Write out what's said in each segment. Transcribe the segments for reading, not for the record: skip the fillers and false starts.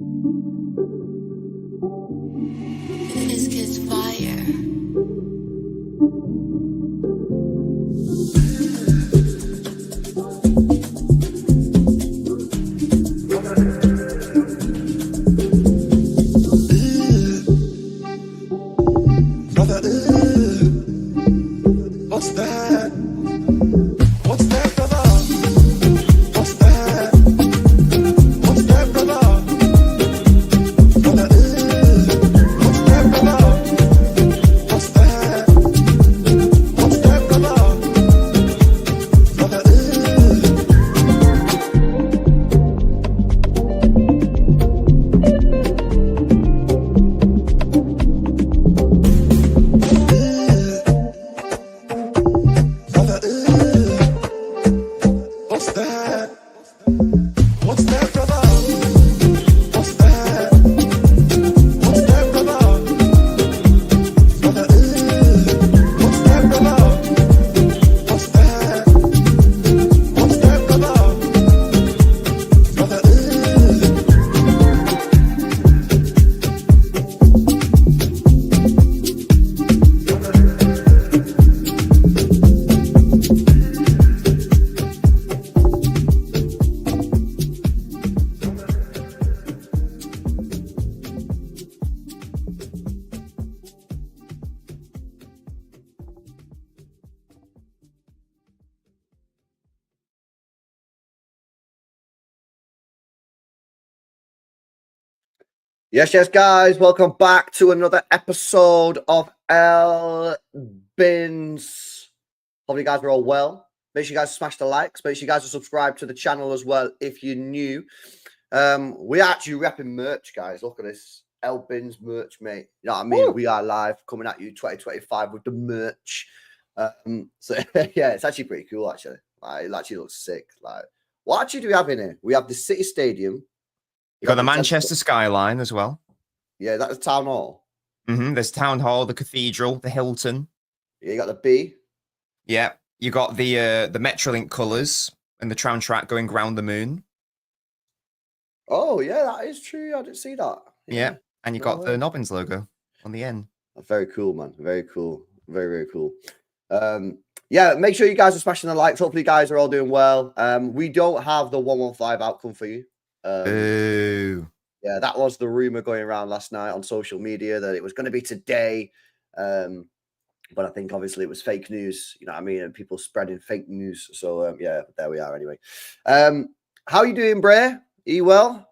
This kid's fire. What's that? What's that, brother? What's that? What's that, brother? Brother, what's that, brother? What's that? What's that, brother? Brother, what's that? What's that, brother? What's that? What's that, brother? Brother, what's that, brother? What's that? What's that, brother? Brother, Yes, guys. Welcome back to another episode of L Bins. Hopefully, you guys are all well. Make sure you guys smash the likes. Make sure you guys are subscribed to the channel as well if you're new. We're actually repping merch, guys. Look at this L Bins merch, mate. You know what I mean? Woo! We are live coming at you 2025 with the merch. So yeah, it's actually pretty cool. Actually, it actually looks sick. What actually do we have in here? We have the City Stadium. You've got the Manchester skyline as well. Yeah, that's Town Hall. There's Town Hall, the Cathedral, the Hilton. Yeah, you got the B. Yeah, you got the Metrolink colours and the tram track going round the moon. Oh, yeah, that is true. I didn't see that. Yeah, and you got the Nobbins logo on the end. Very cool, man. Very cool. Very, very cool. Yeah, make sure you guys are smashing the likes. Hopefully, you guys are all doing well. We don't have the 115 outcome for you. Ooh. Yeah, that was the rumor going around last night on social media that it was going to be today. But I think obviously it was fake news, you know what I mean? And people spreading fake news. So yeah, there we are anyway. How are you doing, Bray? Are you well?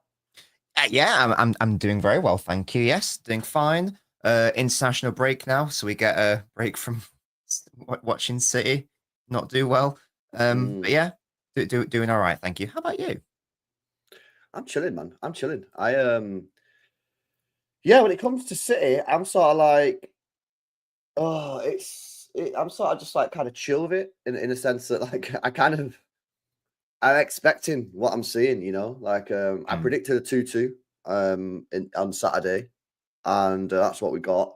Yeah, I'm doing very well, thank you. Yes, doing fine. International break now, so we get a break from watching City not do well. But yeah, doing all right, thank you. How about you? I'm chilling, man. I'm chilling. Yeah, when it comes to City, I'm sort of like, I'm sort of just like kind of chill with it in a sense that like I'm expecting what I'm seeing, you know, like I predicted a 2-2 on Saturday, and that's what we got.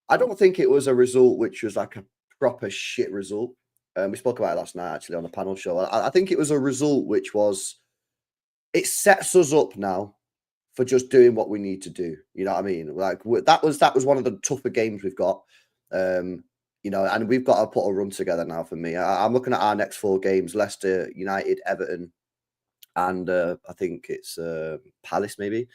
I don't think it was a result which was like a proper shit result. We spoke about it last night actually on the panel show. I think it was a result which was. It sets us up now for just doing what we need to do. You know what I mean? Like that was one of the tougher games we've got. You know, and we've got to put a run together now. For me, I'm looking at our next 4 games: Leicester, United, Everton, and I think it's Palace. Maybe.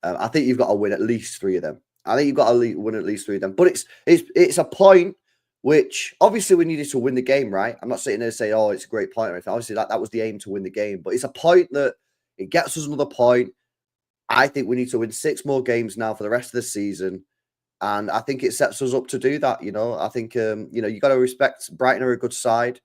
I think you've got to win at least 3 of them. I think you've got to win at least 3 of them. But it's a point which obviously we needed to win the game, right? I'm not sitting there saying, "Oh, it's a great point." Or anything. Obviously, that was the aim to win the game. But it's a point that. It gets us another point. I think we need to win 6 more games now for the rest of the season. And I think it sets us up to do that. You know, I think, you know, you got to respect Brighton are a good side.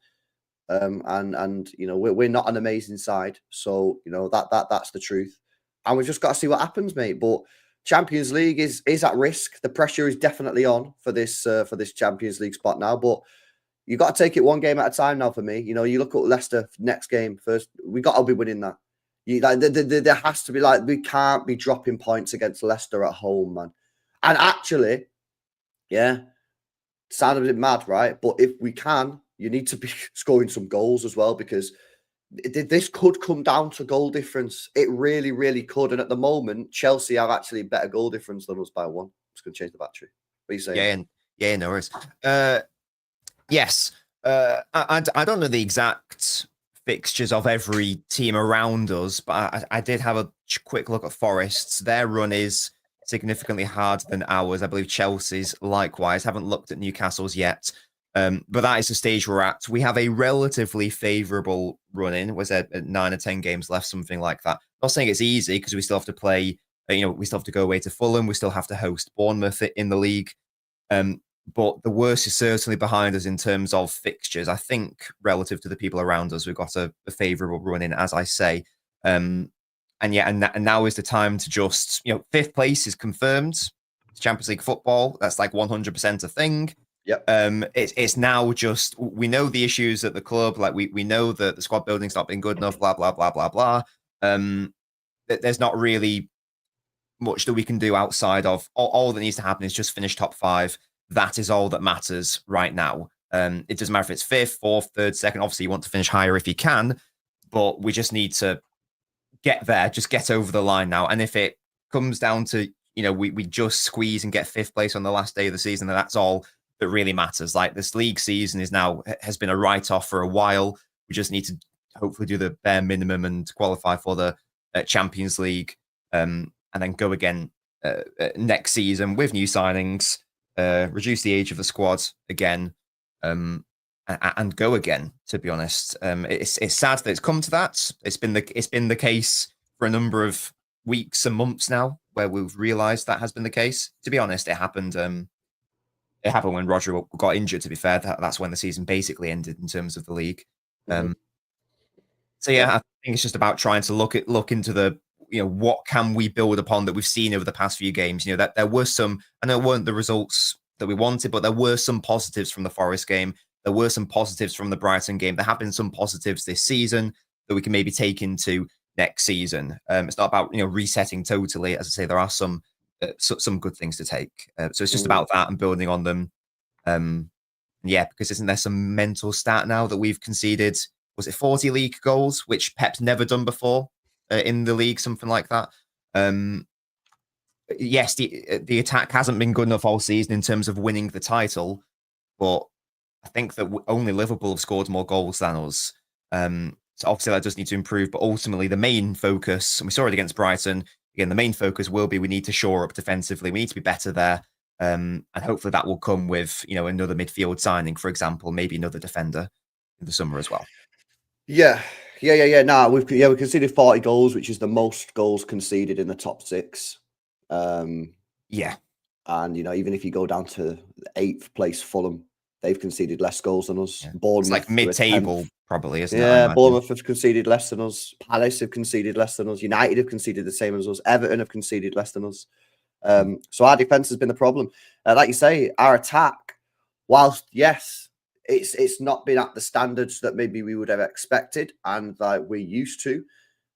And you know, we're not an amazing side. So, you know, that's the truth. And we've just got to see what happens, mate. But Champions League is at risk. The pressure is definitely on for this Champions League spot now. But you got to take it one game at a time now for me. You know, you look at Leicester next game first. We got to be winning that. There has to be we can't be dropping points against Leicester at home, man. And actually, yeah, sound a bit mad, right? But if we can, you need to be scoring some goals as well because this could come down to goal difference. It really, really could. And at the moment, Chelsea have actually better goal difference than us by one. I'm just going to change the battery. What are you saying? Yeah, no worries. Yes. I don't know the exact fixtures of every team around us, but I did have a quick look at Forest's. Their run is significantly harder than ours. I believe Chelsea's likewise. Haven't looked at Newcastle's yet. But that is the stage we're at. We have a relatively favourable run in. Was there 9 or 10 games left, something like that? Not saying it's easy because we still have to play. We still have to go away to Fulham. We still have to host Bournemouth in the league. But the worst is certainly behind us in terms of fixtures. I think relative to the people around us, we've got a favourable run in, as I say. And now is the time to just, 5th place is confirmed. It's Champions League football. That's like 100% a thing. Yep. It's now just, we know the issues at the club. Like we know that the squad building's not been good enough, blah, blah, blah, blah, blah. There's not really much that we can do outside of all that needs to happen is just finish top 5. That is all that matters right now. It doesn't matter if it's 5th, 4th, 3rd, 2nd. Obviously, you want to finish higher if you can, but we just need to get there, just get over the line now. And if it comes down to, we just squeeze and get 5th place on the last day of the season, then that's all that really matters. Like this league season has been a write-off for a while. We just need to hopefully do the bare minimum and qualify for the Champions League, and then go again next season with new signings, reduce the age of the squad again, and go again. To be honest, it's sad that it's come to that. It's been the case for a number of weeks and months now, where we've realised that has been the case. To be honest, it happened. It happened when Roger got injured. To be fair, that's when the season basically ended in terms of the league. So yeah, I think it's just about trying to look into the, what can we build upon that we've seen over the past few games. That there were some, I know it weren't the results that we wanted, but there were some positives from the Forest game. There were some positives from the Brighton game. There have been some positives this season that we can maybe take into next season. It's not about resetting totally. As I say, there are some good things to take. So it's just about that and building on them. Because isn't there some mental stat now that we've conceded? Was it 40 league goals, which Pep's never done before in the league, something like that? Yes, the attack hasn't been good enough all season in terms of winning the title, but I think that only Liverpool have scored more goals than us. So obviously that does need to improve, but ultimately the main focus, and we saw it against Brighton, again, the main focus will be we need to shore up defensively. We need to be better there. And hopefully that will come with, another midfield signing, for example, maybe another defender in the summer as well. Yeah. We conceded 40 goals, which is the most goals conceded in the top 6. And even if you go down to 8th place Fulham, they've conceded less goals than us. Bournemouth, it's like mid-table, probably, isn't it? Yeah, Bournemouth have conceded less than us. Palace have conceded less than us. United have conceded the same as us. Everton have conceded less than us. So our defense has been the problem. Like you say, our attack, whilst yes, it's not been at the standards that maybe we would have expected and that we're used to,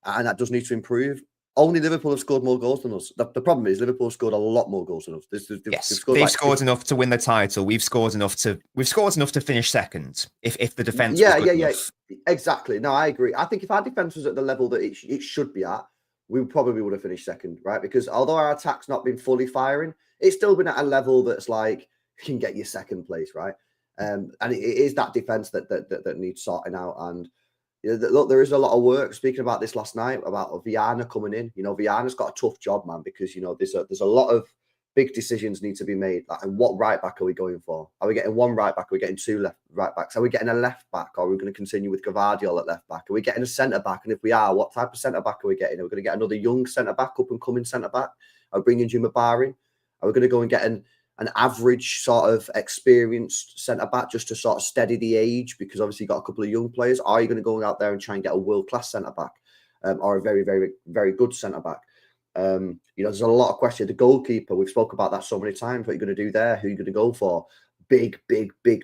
and that does need to improve. Only Liverpool have scored more goals than us. The problem is Liverpool have scored a lot more goals than us. They've scored enough to win the title. We've scored enough to finish second. If the defense, exactly. No, I agree. I think if our defense was at the level that it should be at, we probably would have finished second, right? Because although our attack's not been fully firing, it's still been at a level that's like can get you second place, right? And it is that defense that needs sorting out. And look, there is a lot of work. Speaking about this last night about Viana coming in, Viana's got a tough job, man, because there's a lot of big decisions need to be made. Like, what right back are we going for? Are we getting one right back? Are we getting two right backs? Are we getting a left back? Or are we going to continue with Gvardiol at left back? Are we getting a centre back? And if we are, what type of centre back are we getting? Are we going to get another young centre back, up and coming centre back? Are we bringing Juma Bar in? Are we going to go and get an average sort of experienced centre back just to sort of steady the age? Because obviously you've got a couple of young players. Are you going to go out there and try and get a world class centre back, or a very, very, very good centre back? There's a lot of questions. The goalkeeper, we've spoke about that so many times. What are you going to do there? Who are you going to go for? Big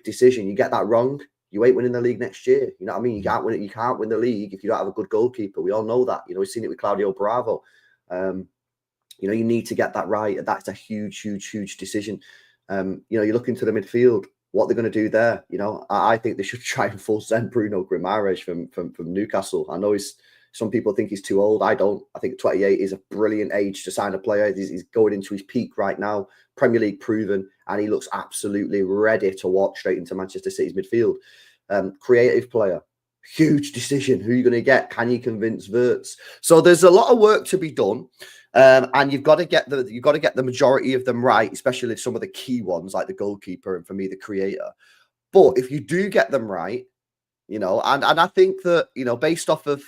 decision. You get that wrong, you ain't winning the league next year. You know what I mean? You can't win it. You can't win the league if you don't have a good goalkeeper. We all know that. We've seen it with Claudio Bravo. You need to get that right. That's a huge decision. You're looking to the midfield. what they're going to do there. You know, I think they should try and full send Bruno Guimaraes from Newcastle. I know some people think he's too old. I don't. I think 28 is a brilliant age to sign a player. He's going into his peak right now, Premier League proven, and he looks absolutely ready to walk straight into Manchester City's midfield. Creative player. Huge decision. Who are you going to get? Can you convince Wirtz? So there's a lot of work to be done. And you've got to get the majority of them right, especially some of the key ones like the goalkeeper and for me the creator. But if you do get them right, you know, and I think that, you know, based off of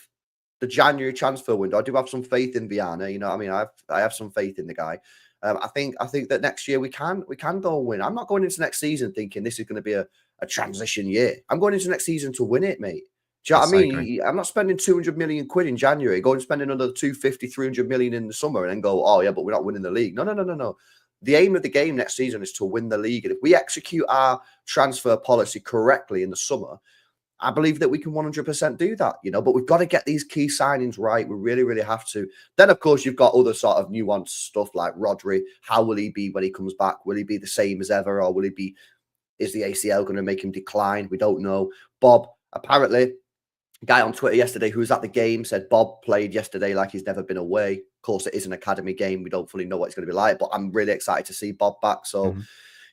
the January transfer window, I do have some faith in Viana. You know, I mean, I have some faith in the guy. I think that next year we can go and win. I'm not going into next season thinking this is going to be a transition year. I'm going into next season to win it, mate. Do you know what I mean? I'm not spending 200 million quid in January, going and spending another 250, 300 million in the summer and then go, oh, yeah, but we're not winning the league. No. The aim of the game next season is to win the league. And if we execute our transfer policy correctly in the summer, I believe that we can 100% do that, you know, but we've got to get these key signings right. We really, really have to. Then, of course, you've got other sort of nuanced stuff like Rodri. How will he be when he comes back? Will he be the same as ever? Or is the ACL going to make him decline? We don't know. Bob, apparently, a guy on Twitter yesterday who was at the game said Bob played yesterday like he's never been away. Of course, it is an academy game. We don't fully know what it's going to be like, but I'm really excited to see Bob back. So,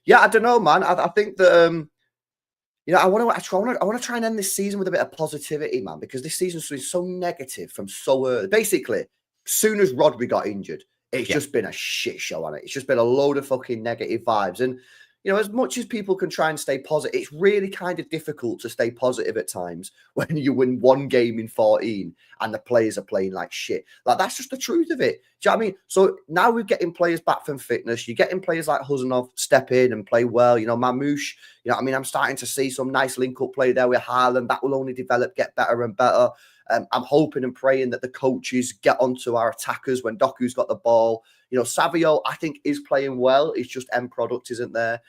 yeah, I don't know, man. I think that, you know, I want to try and end this season with a bit of positivity, man, because this season's been so negative from so early. Basically, as soon as Rodri got injured, it's just been a shit show on it. It's just been a load of fucking negative vibes. And, you know, as much as people can try and stay positive, it's really kind of difficult to stay positive at times when you win one game in 14 and the players are playing like shit. Like, that's just the truth of it. Do you know what I mean? So now we're getting players back from fitness. You're getting players like Huzanov step in and play well. You know, Mamouche, you know what I mean? I'm starting to see some nice link-up play there with Haaland. That will only develop, get better and better. I'm hoping and praying that the coaches get onto our attackers when Doku's got the ball. You know, Savio, I think, is playing well. It's just end product isn't there.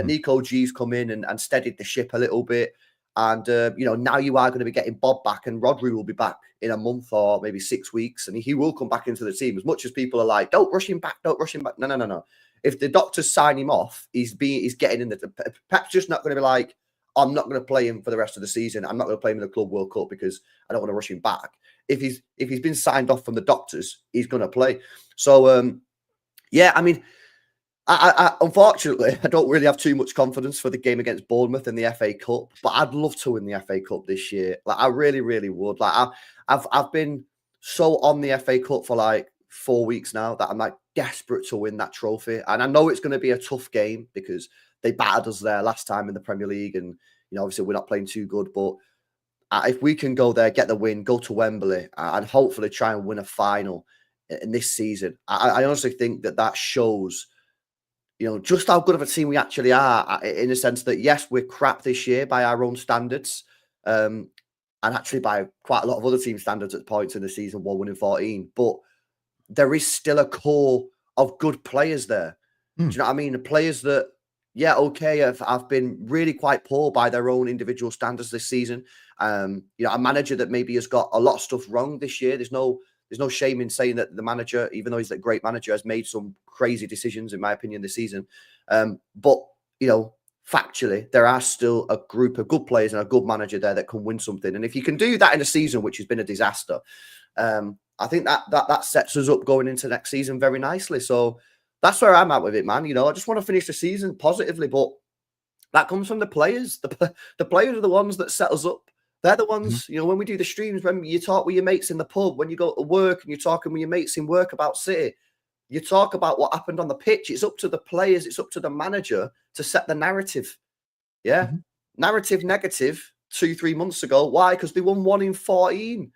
Nico G's come in and steadied the ship a little bit. And, you know, now you are going to be getting Bob back and Rodri will be back in a month or maybe 6 weeks. And he will come back into the team as much as people are like, don't rush him back. No. If the doctors sign him off, he's getting in the... Pep's just not going to be like, I'm not going to play him for the rest of the season. I'm not going to play him in the Club World Cup because I don't want to rush him back. If he's been signed off from the doctors, he's going to play. So, yeah, I mean... I unfortunately, I don't really have too much confidence for the game against Bournemouth in the FA Cup, but I'd love to win the FA Cup this year. Like, I really, really would. Like, I've been so on the FA Cup for like 4 weeks now that I'm like desperate to win that trophy. And I know it's going to be a tough game because they battered us there last time in the Premier League, and you know, obviously we're not playing too good. But if we can go there, get the win, go to Wembley, and hopefully try and win a final in this season, I honestly think that shows, you know, just how good of a team we actually are, in the sense that, yes, we're crap this year by our own standards, and actually by quite a lot of other team standards at points in the season, 1-1 in 14. But there is still a core of good players there. Do you know what I mean? The players that, yeah, okay, have been really quite poor by their own individual standards this season. You know, a manager that maybe has got a lot of stuff wrong this year. There's no shame in saying that the manager, even though he's a great manager, has made some crazy decisions, in my opinion, this season. But, you know, factually, there are still a group of good players and a good manager there that can win something. And if you can do that in a season which has been a disaster, I think that sets us up going into next season very nicely. So that's where I'm at with it, man. You know, I just want to finish the season positively, but that comes from the players. The players are the ones that set us up. They're the ones, you know, when we do the streams, when you talk with your mates in the pub, when you go to work and you're talking with your mates in work about City, you talk about what happened on the pitch. It's up to the players, it's up to the manager to set the narrative. Yeah. Narrative negative 2-3 months ago. Why? Because they won 1 in 14.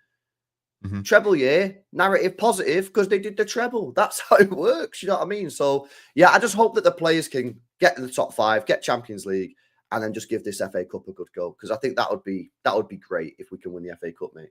Treble year, narrative positive because they did the treble. That's how it works. You know what I mean? So, yeah, I just hope that the players can get to the top 5, get Champions League, and then just give this FA Cup a good go, because I think that would be great if we can win the FA Cup, mate.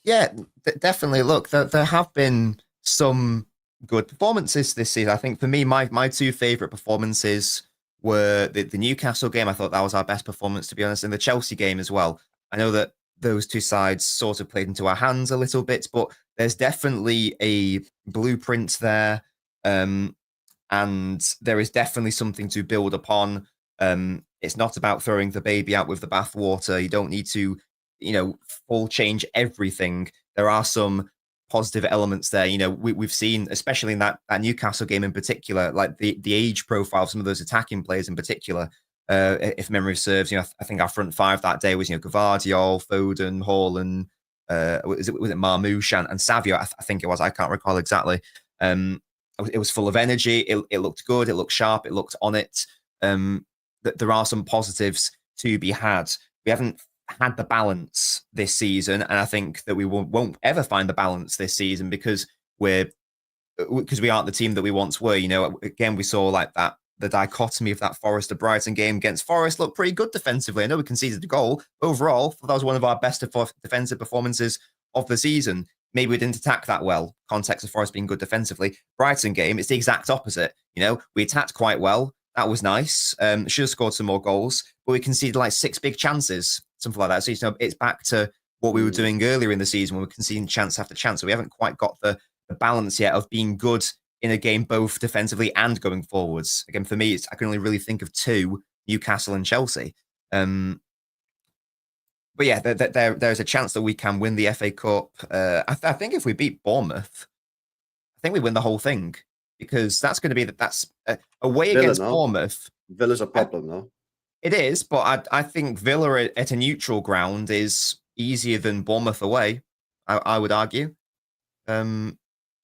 Yeah, definitely. Look, there have been some good performances this season. I think for me, my 2 favourite performances were the Newcastle game. I thought that was our best performance, to be honest, and the Chelsea game as well. I know that those 2 sides sort of played into our hands a little bit, but there's definitely a blueprint there, and there is definitely something to build upon. It's not about throwing the baby out with the bathwater. You don't need to, full change everything. There are some positive elements there. We've seen, especially in that Newcastle game in particular, like the age profile of some of those attacking players in particular. If memory serves, I think our front five that day was, Gvardiol, Foden, Hall, and was it Marmouche and Savio? I think it was. I can't recall exactly. It was full of energy. It looked good. It looked sharp. It looked on it. There are some positives to be had. We haven't had the balance this season, and I think that we won't ever find the balance this season because we aren't the team that we once were. Again, we saw like that the dichotomy of that Forest to Brighton game against Forest looked pretty good defensively. I know we conceded a goal. Overall, that was one of our best defensive performances of the season. Maybe we didn't attack that well. Context of Forest being good defensively. Brighton game, it's the exact opposite. We attacked quite well. That was nice. Should have scored some more goals, but we conceded like 6 big chances, something like that. So it's back to what we were doing earlier in the season when we were conceding chance after chance. So we haven't quite got the balance yet of being good in a game, both defensively and going forwards. Again, for me, I can only really think of 2, Newcastle and Chelsea. But yeah, there's a chance that we can win the FA Cup. I think if we beat Bournemouth, I think we win the whole thing because that's going to be away Villa, against no? Bournemouth. Villa's a problem, though. It is, but I think Villa at a neutral ground is easier than Bournemouth away. I would argue.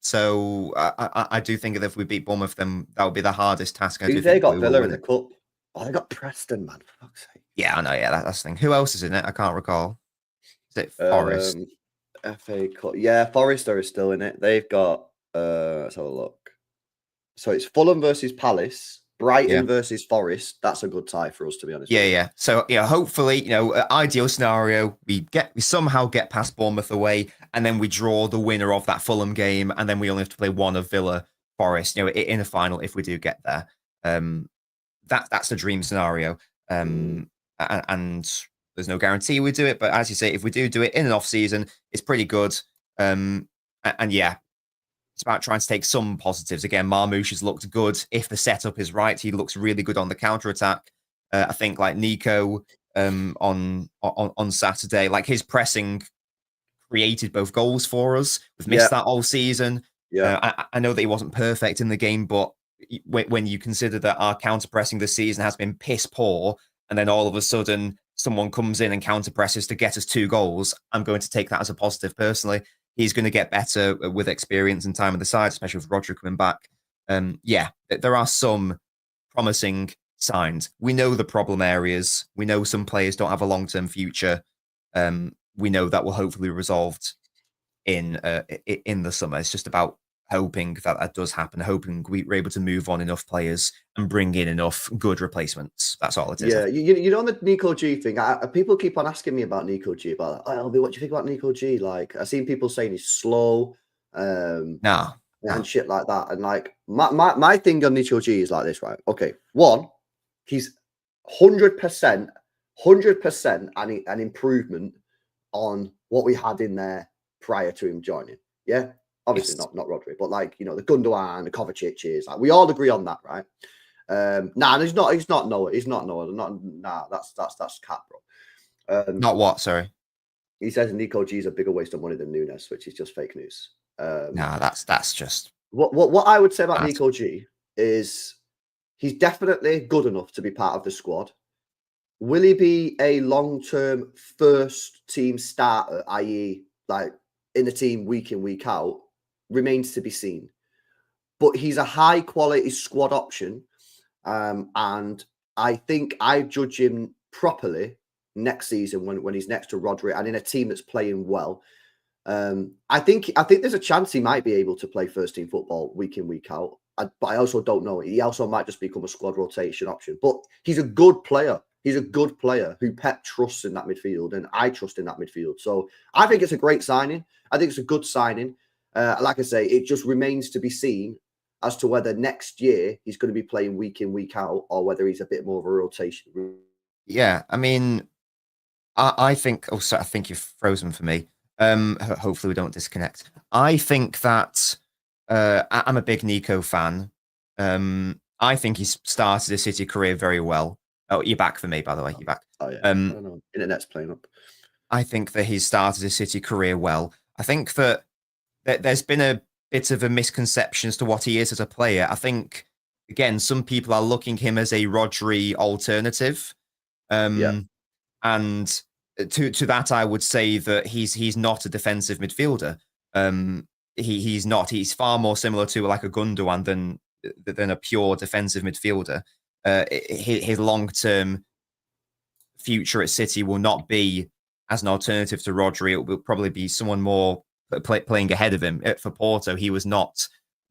So I do think that if we beat Bournemouth, then that would be the hardest task. They got Villa in the cup. Oh, they got Preston, man. For fuck's sake. Yeah, I know. Yeah, that's the thing. Who else is in it? I can't recall. Is it Forest? FA Cup. Yeah, Forest are still in it. They've got. Let's have a look. So it's Fulham versus Palace, Brighton versus Forest. That's a good tie for us, to be honest. Yeah. So hopefully, ideal scenario, we somehow get past Bournemouth away, and then we draw the winner of that Fulham game, and then we only have to play one of Villa Forest, in a final if we do get there. That's the dream scenario. And there's no guarantee we do it, but as you say, if we do it in an off season, it's pretty good. And yeah, it's about trying to take some positives. Again, Marmouche has looked good. If the setup is right, he looks really good on the counter attack. I think like Nico on Saturday, like his pressing created both goals for us. We've missed that all season. Yeah, I know that he wasn't perfect in the game, but when you consider that our counter pressing this season has been piss poor, and then all of a sudden someone comes in and counter presses to get us 2 goals, I'm going to take that as a positive personally. He's going to get better with experience and time on the side, especially with Rodri coming back. Yeah, there are some promising signs. We know the problem areas. We know some players don't have a long-term future. We know that will hopefully be resolved in the summer. It's just about hoping that does happen, hoping we're able to move on enough players and bring in enough good replacements. That's all it is. Yeah, you know, on the Nico G thing, people keep on asking me about Nico G, about, what do you think about Nico G? Like, I've seen people saying he's slow, and shit like that. And like, my thing on Nico G is like this, right? Okay, one, he's 100% an improvement on what we had in there prior to him joining. Yeah. Obviously not Rodri, but like, the Gundogan, the Kovacic's, like we all agree on that, right? He's not Noah. He's not Noah. That's cat, bro. Not what? Sorry. He says Nico G is a bigger waste of money than Nunes, which is just fake news. That's just what I would say about Nico G is he's definitely good enough to be part of the squad. Will he be a long-term first team starter, i.e., like in the team week in, week out? Remains to be seen. But he's a high-quality squad option, and I think I judge him properly next season when he's next to Rodri and in a team that's playing well. I think there's a chance he might be able to play first-team football week in, week out. But I also don't know. He also might just become a squad rotation option. But he's a good player. He's a good player who Pep trusts in that midfield, and I trust in that midfield. So I think it's a great signing. I think it's a good signing. Like I say, it just remains to be seen as to whether next year he's going to be playing week in, week out, or whether he's a bit more of a rotation. Yeah, I mean, I think... Oh, sorry, I think you've frozen for me. Hopefully we don't disconnect. I think that I'm a big Nico fan. I think he's started his City career very well. Oh, you're back for me, by the way. You're back. Oh yeah, I don't know. Internet's playing up. I think that he's started his City career well. I think that there's been a bit of a misconception as to what he is as a player. I think, again, some people are looking him as a Rodri alternative. And to that, I would say that he's not a defensive midfielder. He's not. He's far more similar to like a Gundogan than a pure defensive midfielder. His long-term future at City will not be as an alternative to Rodri. It will probably be someone more playing ahead of him. For Porto, he was not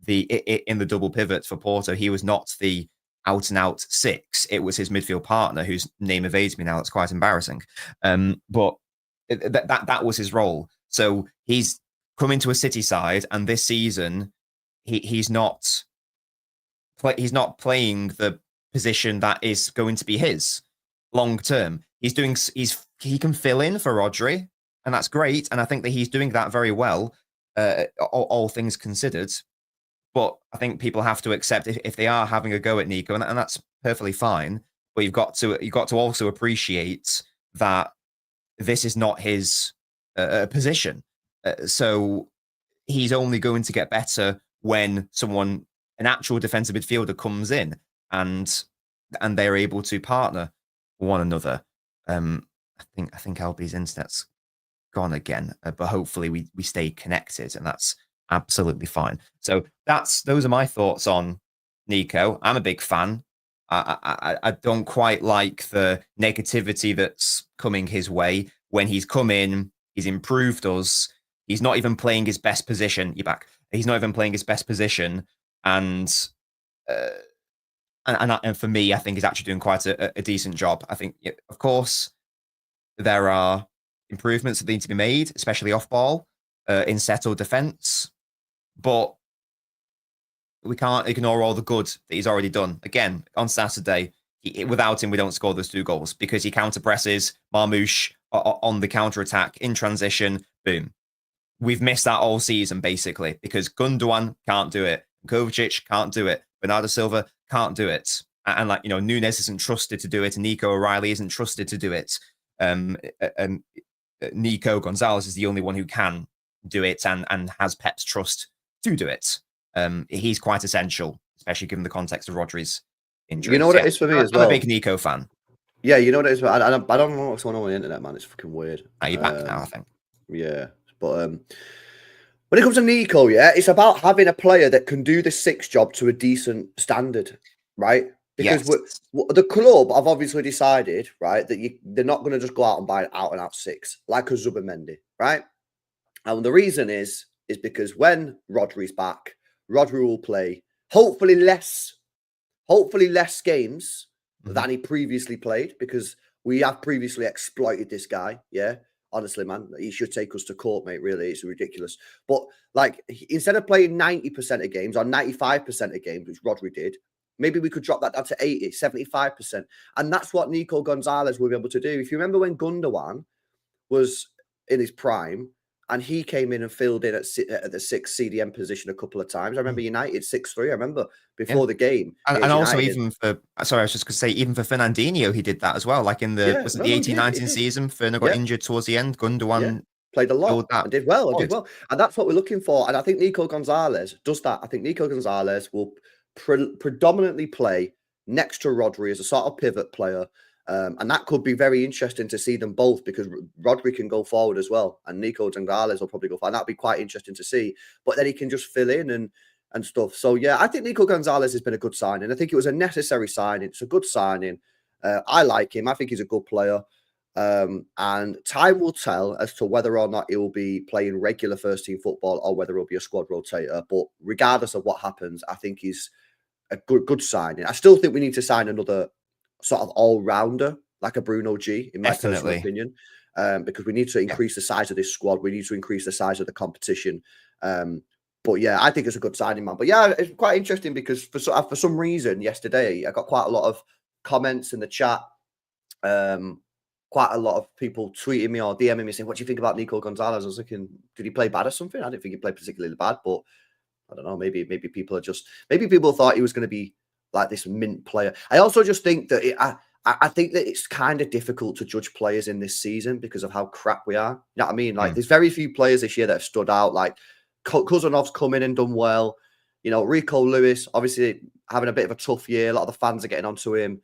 in the double pivot for Porto. He was not the out-and-out six. It was his midfield partner, whose name evades me now. That's quite embarrassing. But that was his role. So he's come into a City side, and this season he's not playing the position that is going to be his long term. He can fill in for Rodri, and that's great. And I think that he's doing that very well, all things considered. But I think people have to accept if they are having a go at Nico, and that's perfectly fine. But you've got to also appreciate that this is not his position. So he's only going to get better when an actual defensive midfielder comes in and they're able to partner one another. I think LB's internet's gone again, but hopefully we stay connected, and that's absolutely fine. So those are my thoughts on Nico. I'm a big fan. I don't quite like the negativity that's coming his way. When he's come in, he's improved us. He's not even playing his best position. You're back. He's not even playing his best position, and for me, I think he's actually doing quite a decent job. I think, of course, there are improvements that need to be made, especially off ball, in settled defense. But we can't ignore all the good that he's already done. Again, on Saturday, without him, we don't score those 2 goals because he counter presses Marmouche on the counter attack in transition. Boom. We've missed that all season, basically, because Gundogan can't do it. Kovacic can't do it. Bernardo Silva can't do it. And Nunes isn't trusted to do it. And Nico O'Reilly isn't trusted to do it. Nico Gonzalez is the only one who can do it and has Pep's trust to do it. He's quite essential, especially given the context of Rodri's injury. You know what it is for me as well? I'm a big Nico fan. Yeah, you know what it is. I don't know what's going on the internet, man. It's fucking weird. You're back now, I think. Yeah, but when it comes to Nico, it's about having a player that can do the 6 job to a decent standard, right? Because the club have obviously decided, right, that they're not going to just go out and buy an out-and-out 6 like a Zubimendi, right? And the reason is because when Rodri's back, Rodri will play hopefully less games than he previously played, because we have previously exploited this guy. Yeah, honestly, man, he should take us to court, mate. Really, it's ridiculous. But like, instead of playing 90% of games or 95% of games, which Rodri did, maybe we could drop that down to 80, 75%. And that's what Nico Gonzalez will be able to do. If you remember when Gundogan was in his prime, and he came in and filled in at the 6 CDM position a couple of times. I remember United 6-3. I remember before the game. And also even for Fernandinho, he did that as well. Like in the 18-19 season, Fernando got injured towards the end. Gundogan played a lot and did well. And that's what we're looking for. And I think Nico Gonzalez does that. I think Nico Gonzalez will predominantly play next to Rodri as a sort of pivot player. And that could be very interesting to see them both, because Rodri can go forward as well, and Nico Gonzalez will probably go forward. That'd be quite interesting to see. But then he can just fill in and stuff. So yeah, I think Nico Gonzalez has been a good signing. I think it was a necessary signing. It's a good signing. I like him. I think he's a good player. And time will tell as to whether or not he will be playing regular first team football or whether he'll be a squad rotator. But regardless of what happens, I think he's a good signing. I still think we need to sign another sort of all-rounder, like a Bruno G, in my personal opinion, because we need to increase the size of this squad. We need to increase the size of the competition. But yeah, I think it's a good signing, man. But yeah, it's quite interesting because for some reason yesterday, I got quite a lot of comments in the chat. Quite a lot of people tweeting me or DMing me saying, "What do you think about Nico Gonzalez?" I was thinking, did he play bad or something? I didn't think he played particularly bad, but I don't know. Maybe people thought he was going to be like this mint player. I also just think that I think that it's kind of difficult to judge players in this season because of how crap we are. You know what I mean? Like, there's very few players this year that have stood out. Like, Kuzanov's come in and done well. You know, Rico Lewis, obviously having a bit of a tough year. A lot of the fans are getting onto him.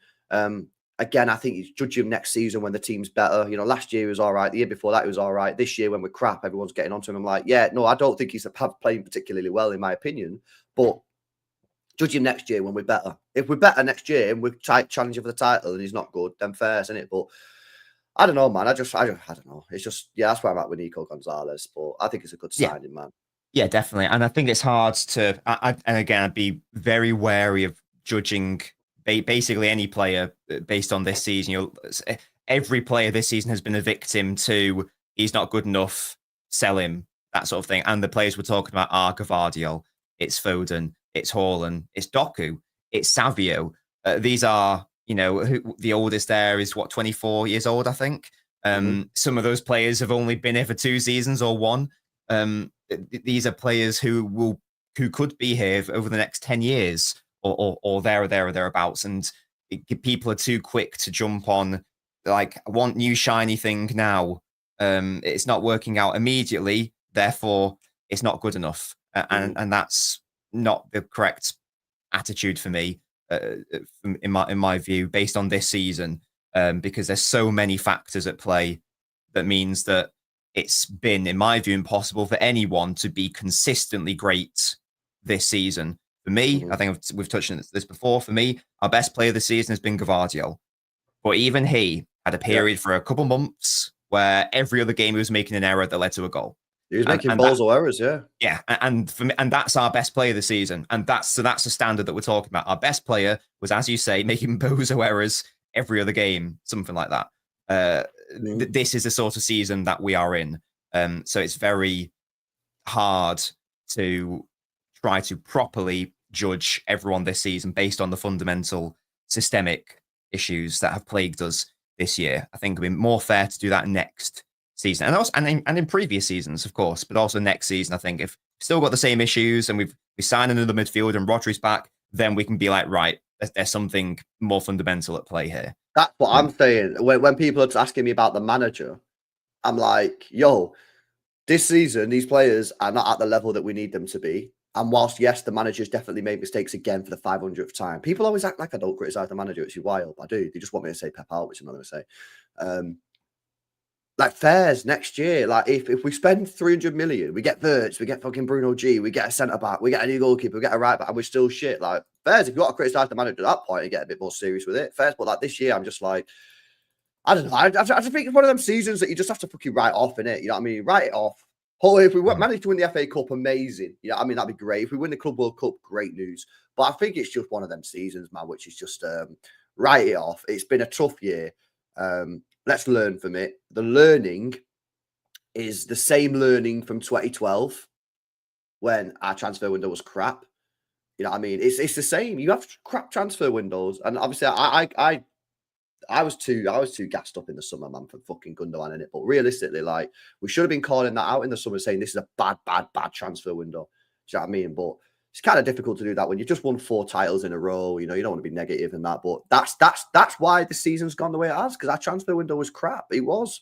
Again, I think you judge him next season when the team's better. You know, last year he was all right. The year before that he was all right. This year when we're crap, everyone's getting onto him. I'm like, yeah, no, I don't think he's playing particularly well, in my opinion. But judge him next year when we're better. If we're better next year and we're challenging for the title and he's not good, then fair, isn't it? But I don't know, man. I don't know. It's just, yeah, that's where I'm at with Nico Gonzalez. But I think it's a good signing, man. Yeah, definitely. And I think it's hard to, and again, I'd be very wary of judging basically any player based on this season. Every player this season has been a victim to he's not good enough, sell him, that sort of thing. And the players we're talking about are Gvardiol, it's Foden, it's Haaland, it's Doku, it's Savio. These are, the oldest there is 24 years old, I think. Some of those players have only been here for 2 seasons or 1. These are players who could be here over the next 10 years or there or thereabouts. And people are too quick to jump on, like, I want new shiny thing now. It's not working out immediately, therefore it's not good enough. And that's not the correct attitude for me, in my view, based on this season, because there's so many factors at play that means that it's been, in my view, impossible for anyone to be consistently great this season. For me, I think we've touched on this before. For me, our best player this season has been Gvardiol. But even he had a period for a couple months where every other game he was making an error that led to a goal. He was making balls or errors, yeah. Yeah, and for me, and that's our best player this season. And that's the standard that we're talking about. Our best player was, as you say, making bozo errors every other game, something like that. This is the sort of season that we are in. So it's very hard to try to properly judge everyone this season based on the fundamental systemic issues that have plagued us this year. I think it'd be more fair to do that next season, and also and in previous seasons, of course, but also next season. I think if we've still got the same issues and we sign another midfield and Rodri's back, then we can be like, right, there's something more fundamental at play here. That's what I'm saying. When people are asking me about the manager, I'm like, yo, this season, these players are not at the level that we need them to be. And whilst, yes, the manager's definitely made mistakes again for the 500th time, people always act like I don't criticize the manager, which is wild. I do. They just want me to say Pep out, which I'm not going to say. Like, fairs next year. Like, if we spend 300 million, we get Wirtz, we get fucking Bruno G, we get a centre back, we get a new goalkeeper, we get a right back, and we're still shit. Like, fairs, if you want to criticize the manager at that point and get a bit more serious with it, fairs. But like this year, I'm just like, I don't know. I just think it's one of them seasons that you just have to fucking write off, innit? You know what I mean? Write it off. Hopefully, if we manage to win the FA Cup, amazing. You know what I mean? That'd be great. If we win the Club World Cup, great news. But I think it's just one of them seasons, man, which is just write it off. It's been a tough year. Let's learn from it. The learning is the same learning from 2012 when our transfer window was crap. You know what I mean? It's the same. You have crap transfer windows. And obviously, I was too gassed up in the summer, man, for fucking Gundogan in it. But realistically, like, we should have been calling that out in the summer, saying this is a bad transfer window. Do you know what I mean? But it's kind of difficult to do that when you've just won 4 titles in a row. You know, you don't want to be negative in that. But that's why the season's gone the way it has, because our transfer window was crap. It was.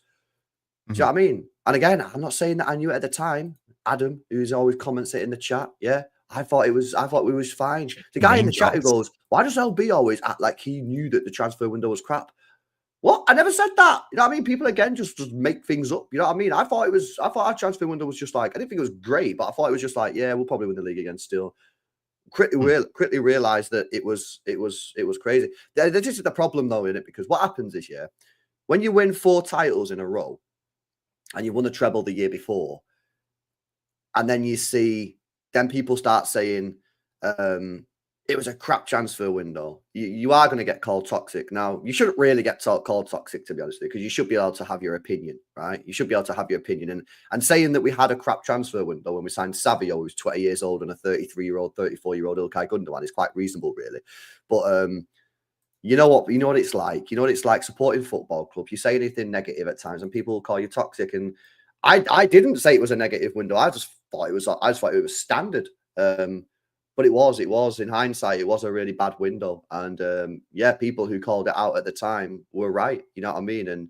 Do you know what I mean? And again, I'm not saying that I knew it at the time. Adam, who's always comments it in the chat, yeah, I thought we was fine. The guy in the chat who goes, why does LB always act like he knew that the transfer window was crap? What? I never said that. You know what I mean? People again just make things up. You know what I mean? I thought our transfer window was just like, I didn't think it was great, but I thought it was just like, yeah, we'll probably win the league again still. Quickly realized that it was crazy. This is the problem though, isn't it? Because what happens is, yeah, when you win 4 titles in a row and you won a treble the year before, and then then people start saying, it was a crap transfer window. You are going to get called toxic. Now, you shouldn't really get called toxic, to be honest with you, because you should be able to have your opinion, right? You should be able to have your opinion. And saying that we had a crap transfer window when we signed Savio, who's 20 years old, and a 33-year-old, 34-year-old Ilkay Gundogan is quite reasonable, really. But you know what it's like. You know what it's like supporting football club. You say anything negative at times, and people will call you toxic. And I didn't say it was a negative window. I just thought it was standard. But it was in hindsight, it was a really bad window. And yeah, people who called it out at the time were right. You know what I mean? And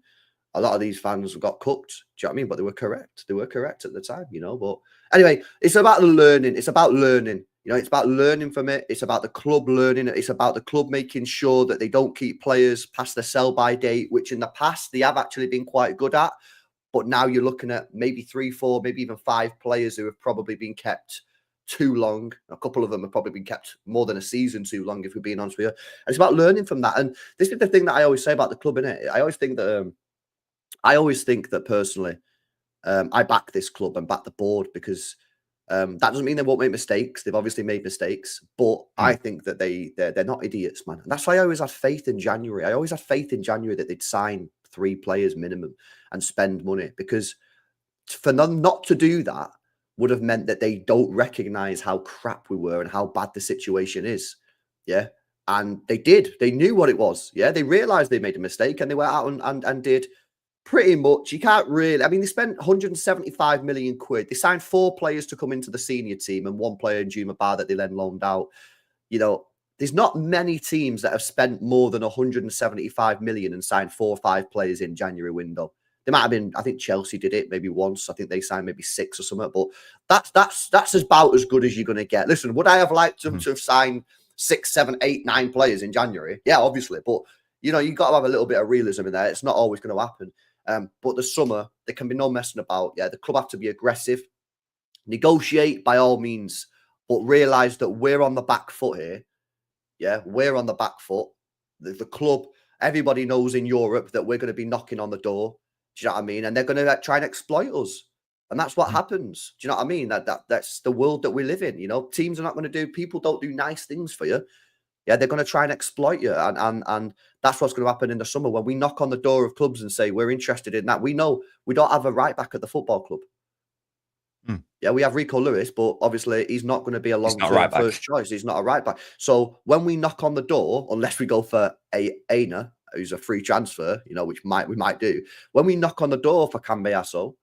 a lot of these fans got cooked. Do you know what I mean? But they were correct. They were correct at the time, you know. But anyway, it's about the learning. It's about learning. You know, it's about learning from it. It's about the club learning. It's about the club making sure that they don't keep players past the sell-by date, which in the past they have actually been quite good at. But now you're looking at maybe 3, 4, maybe even 5 players who have probably been kept too long. A couple of them have probably been kept more than a season too long, if we're being honest with you. And it's about learning from that. And this is the thing that I always say about the club, innit? I always think that personally, I back this club and back the board because that doesn't mean they won't make mistakes. They've obviously made mistakes, but I think that they're not idiots, man. And that's why I always had faith in January. I always had faith in January that they'd sign 3 players minimum and spend money, because for them not to do that would have meant that they don't recognize how crap we were and how bad the situation is. Yeah. And they did. They knew what it was. Yeah. They realized they made a mistake and they went out and did pretty much. You can't really. I mean, they spent 175 million quid. They signed 4 players to come into the senior team and 1 player in Juma Bar that they then loaned out. You know, there's not many teams that have spent more than 175 million and signed 4 or 5 players in January window. There might have been, I think Chelsea did it maybe once. I think they signed maybe 6 or something, but that's about as good as you're going to get. Listen, would I have liked them to have signed 6, 7, 8, 9 players in January? Yeah, obviously. But, you know, you've got to have a little bit of realism in there. It's not always going to happen. But the summer, there can be no messing about. Yeah, the club have to be aggressive, negotiate by all means, but realise that we're on the back foot here. Yeah, we're on the back foot. The club, everybody knows in Europe that we're going to be knocking on the door. Do you know what I mean? And they're going to try and exploit us. And that's what happens. Do you know what I mean? That's the world that we live in. You know, teams are not going to do, people don't do nice things for you. Yeah, they're going to try and exploit you. And that's what's going to happen in the summer. When we knock on the door of clubs and say, we're interested in that, we know we don't have a right back at the football club. Yeah, we have Rico Lewis, but obviously he's not going to be a long-term first choice. He's not a right back. So when we knock on the door, unless we go for Aina, who's a free transfer, you know, which we might do. When we knock on the door for Cambiasso,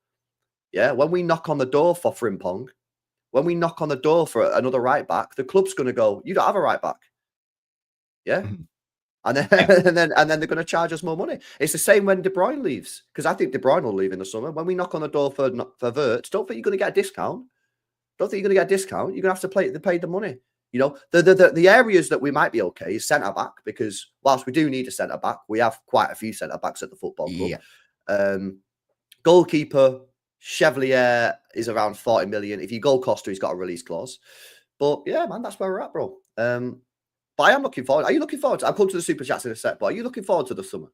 yeah, when we knock on the door for Frimpong, when we knock on the door for another right back, the club's going to go, you don't have a right back. Yeah. And then, and then they're going to charge us more money. It's the same when De Bruyne leaves, because I think De Bruyne will leave in the summer. When we knock on the door for Wirtz, don't think you're going to get a discount. Don't think you're going to get a discount. You're going to have to pay the money. You know, the areas that we might be okay is centre back, because whilst we do need a centre back, we have quite a few centre backs at the football club. Yeah. Goalkeeper Chevalier is around 40 million. If you go Costa, he's got a release clause. But yeah, man, that's where we're at, bro. But I am looking forward. Are you looking forward? I'll come to the super chats in a sec. But are you looking forward to the summer,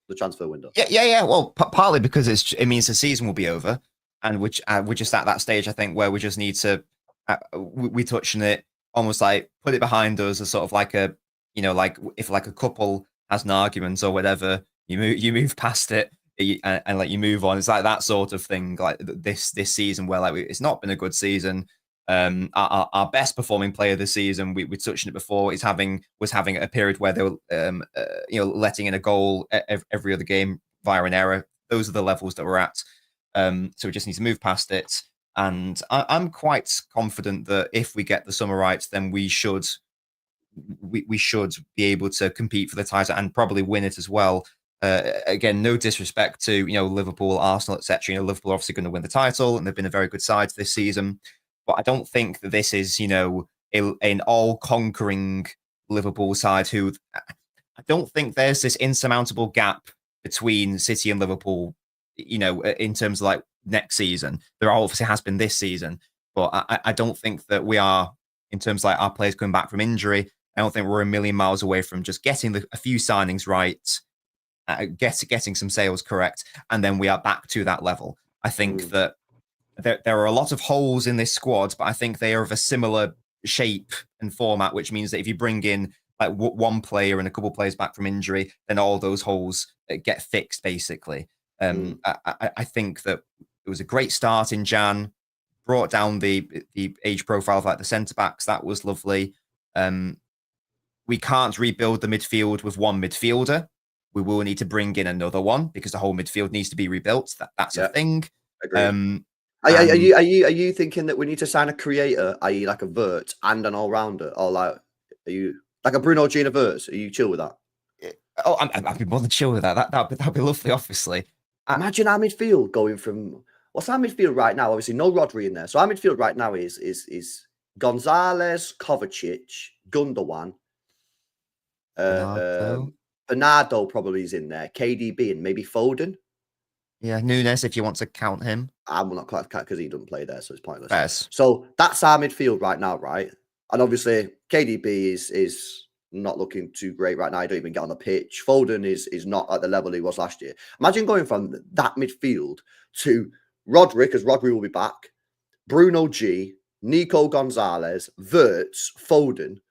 the transfer window? Yeah. Well, partly because it means the season will be over, and we're just at that stage, I think, where we just need to we touch on it, almost like put it behind us, as sort of like a, you know, like if like a couple has an argument or whatever, you move past it and like you move on. It's like that sort of thing. Like this season, where like it's not been a good season. Our best performing player this season, we touched on it before, was having a period where they were letting in a goal every other game via an error. Those are the levels that we're at. So we just need to move past it. And I'm quite confident that if we get the summer right, then we should be able to compete for the title and probably win it as well. Again, no disrespect to Liverpool, Arsenal, etc. Liverpool are obviously going to win the title, and they've been a very good side this season. But I don't think that this is, an all-conquering Liverpool side who... I don't think there's this insurmountable gap between City and Liverpool, in terms of like next season. There obviously has been this season, but I don't think that we are, in terms of like our players coming back from injury, I don't think we're a million miles away from just getting a few signings right, getting some sales correct, and then we are back to that level. I think that there are a lot of holes in this squad, but I think they are of a similar shape and format, which means that if you bring in like one player and a couple of players back from injury, then all those holes get fixed, basically. I think that it was a great start in Jan, brought down the age profile of like the centre-backs. That was lovely. We can't rebuild the midfield with one midfielder. We will need to bring in another one because the whole midfield needs to be rebuilt. That's a thing. Are you thinking that we need to sign a creator, i.e., like a vert and an all rounder, or like are you like a Bruno G and a vert? Are you chill with that? Oh, I'd be more than chill with that. That'd be lovely. Obviously, Imagine our midfield going from what's our midfield right now? Obviously, no Rodri in there. So our midfield right now is Gonzalez, Kovacic, Gundogan, Bernardo. Bernardo probably is in there, KDB, and maybe Foden. Yeah, Nunes, if you want to count him. I'm not quite because he doesn't play there, so it's pointless. Fairs. So that's our midfield right now, right? And obviously, KDB is not looking too great right now. He don't even get on the pitch. Foden is not at the level he was last year. Imagine going from that midfield to Rodri, because Rodri will be back, Bruno G, Nico Gonzalez, Wirtz, Foden,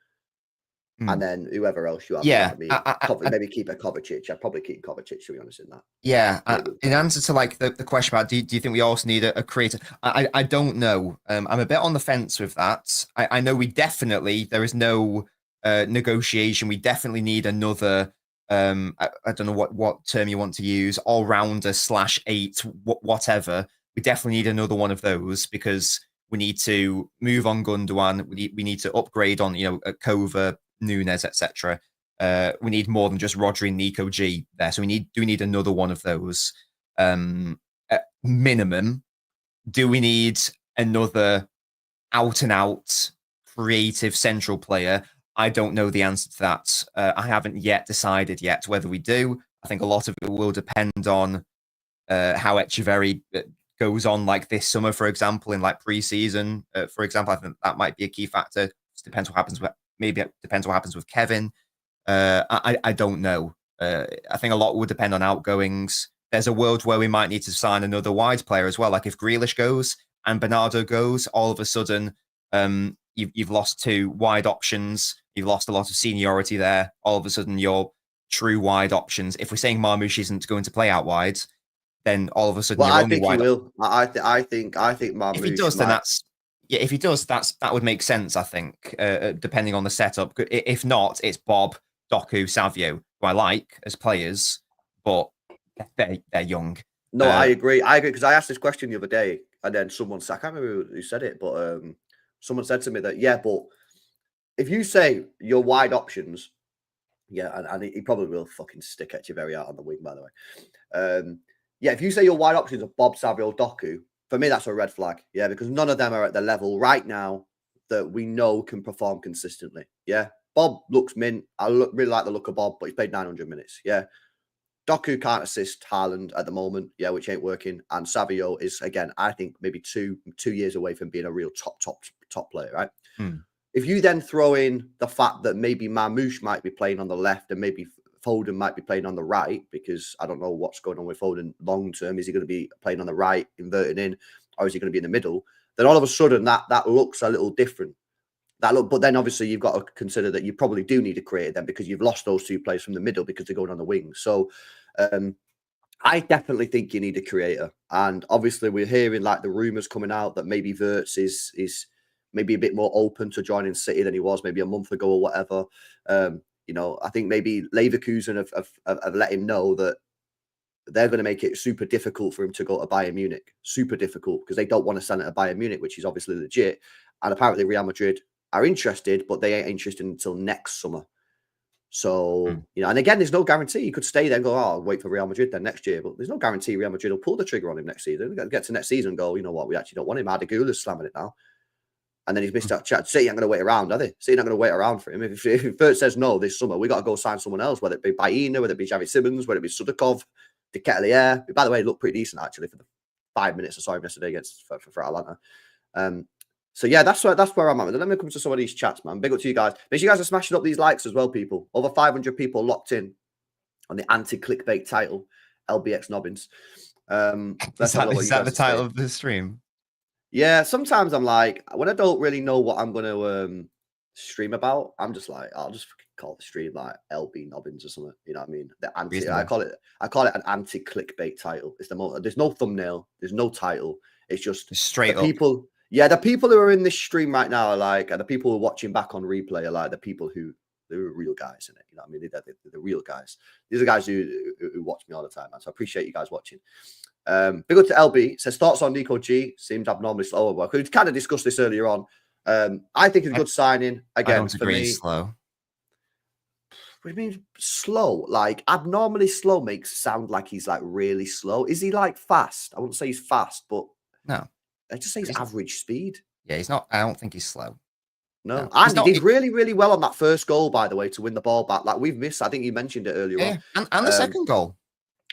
and then whoever else you have. Yeah, maybe keep a Kovacic. I'd probably keep Kovacic, to be honest, in that. Yeah, in answer to like the question about do you think we also need a creator? I don't know. I'm a bit on the fence with that. I know we definitely there is no negotiation. We definitely need another. I don't know what term you want to use. All rounder /8, whatever. We definitely need another one of those because we need to move on Gundogan. We need to upgrade on Kova, Nunes, etc. We need more than just Rodri and Nico G there. So we need another one of those. At minimum, do we need another out and out creative central player? I don't know the answer to that. I haven't yet decided whether we do. I think a lot of it will depend on how Echeverri goes on like this summer, for example, in like pre-season. For example, I think that might be a key factor. It depends what happens with Kevin. I don't know. I think a lot would depend on outgoings. There's a world where we might need to sign another wide player as well. Like if Grealish goes and Bernardo goes, all of a sudden you've lost two wide options. You've lost a lot of seniority there. All of a sudden your true wide options. If we're saying Marmoush isn't going to play out wide, then all of a sudden I think he will. I think Marmoush. If he does, then if he does, that would make sense. I think depending on the setup. If not, it's Bob, Doku, Savio, who I like as players, but they're young. No, I agree because I asked this question the other day, and then someone said, I can't remember who said it, but someone said to me that but if you say your wide options, and he probably will fucking stick Echeverri out on the wing, by the way. If you say your wide options are Bob, Savio, Doku, for me that's a red flag. Yeah, because none of them are at the level right now that we know can perform consistently. Yeah. Bob looks mint. Really like the look of Bob, but he's played 900 minutes. Yeah. Doku can't assist Haaland at the moment. Yeah, which ain't working. And Savio is, again, I think maybe two years away from being a real top player, right? If you then throw in the fact that maybe Marmoush might be playing on the left and maybe Foden might be playing on the right, because I don't know what's going on with Foden long term. Is he going to be playing on the right, inverted in, or is he going to be in the middle? Then all of a sudden that looks a little different. But then obviously you've got to consider that you probably do need a creator then because you've lost those two players from the middle because they're going on the wing. So I definitely think you need a creator. And obviously we're hearing like the rumours coming out that maybe Wirtz is maybe a bit more open to joining City than he was maybe a month ago or whatever. I think maybe Leverkusen have let him know that they're going to make it super difficult for him to go to Bayern Munich. Super difficult because they don't want to send it to Bayern Munich, which is obviously legit. And apparently Real Madrid are interested, but they ain't interested until next summer. So, and again, there's no guarantee. You could stay there and go, I'll wait for Real Madrid then next year. But there's no guarantee Real Madrid will pull the trigger on him next season. We've got to get to next season and go, you know what, we actually don't want him. Ardagula's slamming it now. And then he's missed out chat. City aren't going to wait around, are they? City not going to wait around for him. If Wirtz says no this summer, we got to go sign someone else, whether it be Baena, whether it be Xavi Simmons, whether it be Sudakov, De Ketelaere. By the way, looked pretty decent actually for the 5 minutes I saw him yesterday against for Atlanta. So yeah, that's where I'm at. Let me come to some of these chats, man. Big up to you guys. Make sure you guys are smashing up these likes as well, people. Over 500 people locked in on the anti-clickbait title, LBX Nobbins. Is that the title of the stream? Yeah, sometimes I'm like, when I don't really know what I'm going to stream about, I'm just like, I'll just call the stream like LB Nobbins or something. You know what I mean? I call it an anti-clickbait title. It's there's no thumbnail, there's no title. It's just straight up. The people who are in this stream right now are the people who are watching back on replay are like the people who They're real guys in it. You know what I mean? They're the real guys. These are guys who watch me all the time, man. So I appreciate you guys watching. Big up to LB. Says thoughts on Nico G. Seems abnormally slow. Well, we kind of discussed this earlier on. I think it's a good signing. Again, I don't for agree. me, He's slow. What do you mean slow? Like abnormally slow makes sound like he's like really slow. Is he like fast? I wouldn't say he's fast, but No, I just say he's He's- average speed. yeah, he's not. I don't think he's slow. No, No, and he's he not- did really, really well on that first goal, by the way, to win the ball back. Like we've missed. I think you mentioned it earlier Yeah, on. and the second goal.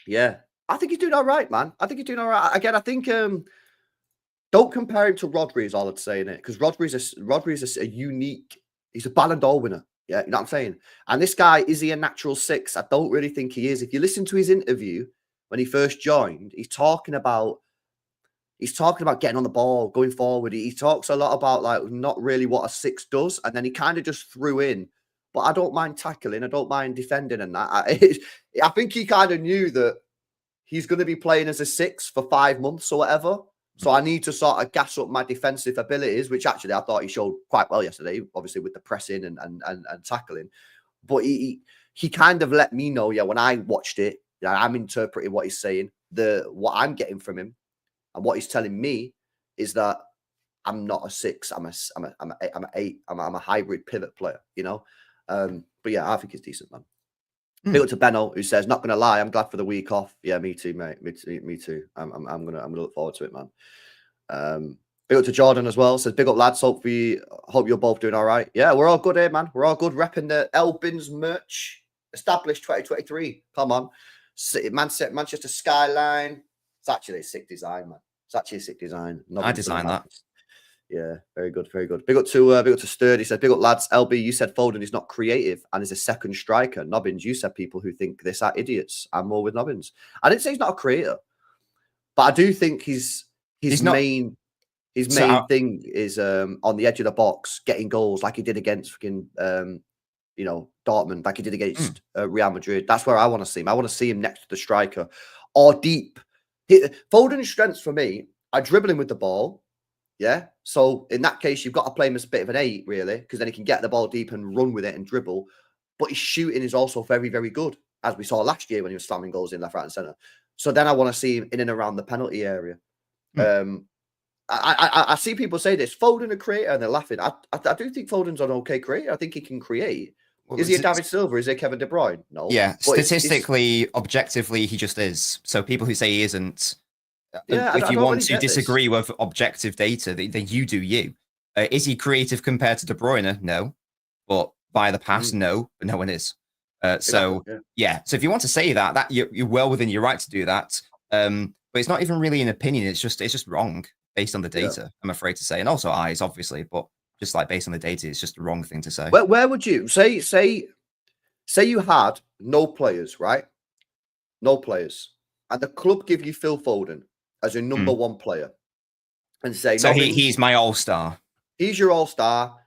Yeah, I think he's doing all right, man. I think he's doing all right. Again, I think don't compare him to Rodri, is all I'd say in it, because Rodri's a unique. He's a Ballon d'Or winner. Yeah, you know what I'm saying? And this guy, is he a natural six? I don't really think he is. If you listen to his interview when he first joined, he's talking about getting on the ball, going forward. He talks a lot about like not really what a six does, and then he kind of just threw in. But I don't mind tackling, I don't mind defending, and that. I think he kind of knew that he's going to be playing as a six for 5 months or whatever. So I need to sort of gas up my defensive abilities, which actually I thought he showed quite well yesterday, obviously with the pressing and tackling. But he kind of let me know, yeah, when I watched it, I'm interpreting what he's saying. What I'm getting from him and what he's telling me is that I'm not a six. I'm an eight. I'm a hybrid pivot player, you know. But yeah, I think he's decent, man. Big up to Benno, who says, "Not gonna lie, I'm glad for the week off." Yeah, me too, mate. Me too. I'm gonna look forward to it, man. Big up to Jordan as well. Says, "Big up, lads. Hope you're both doing all right." Yeah, we're all good here, man. We're all good. Repping the Elbins merch. Established 2023. Come on, Manchester skyline. It's actually a sick design, man. It's actually a sick design. I designed that. Yeah, very good, very good. Big up to Sturdy. Said, "Big up, lads." LB, you said Foden is not creative and is a second striker. Nobbins, you said people who think this are idiots. I'm more with Nobbins. I didn't say he's not a creator, but I do think his main thing is on the edge of the box, getting goals like he did against fucking Dortmund, like he did against Real Madrid. That's where I want to see him. I want to see him next to the striker or deep. Foden's strengths for me are dribbling with the ball. Yeah. So in that case, you've got to play him as a bit of an 8, really, because then he can get the ball deep and run with it and dribble. But his shooting is also very, very good, as we saw last year when he was slamming goals in left, right, and centre. So then I want to see him in and around the penalty area. I see people say this, Foden a creator, and they're laughing. I do think Foden's an okay creator. I think he can create. Is he a David Silva? Is he a Kevin De Bruyne? No. Yeah, statistically, objectively, he just is. So people who say he isn't, if you want to disagree with objective data, then you do you. Is he creative compared to De Bruyne? No. But by the pass, no. But no one is. So if you want to say that you're well within your right to do that. But it's not even really an opinion. It's just wrong based on the data. I'm afraid to say, and also eyes, obviously. But just like based on the data, it's just the wrong thing to say. Where would you say you had no players, right? No players, and the club give you Phil Foden as your number one player, and say, so he's my all-star. He's your all-star.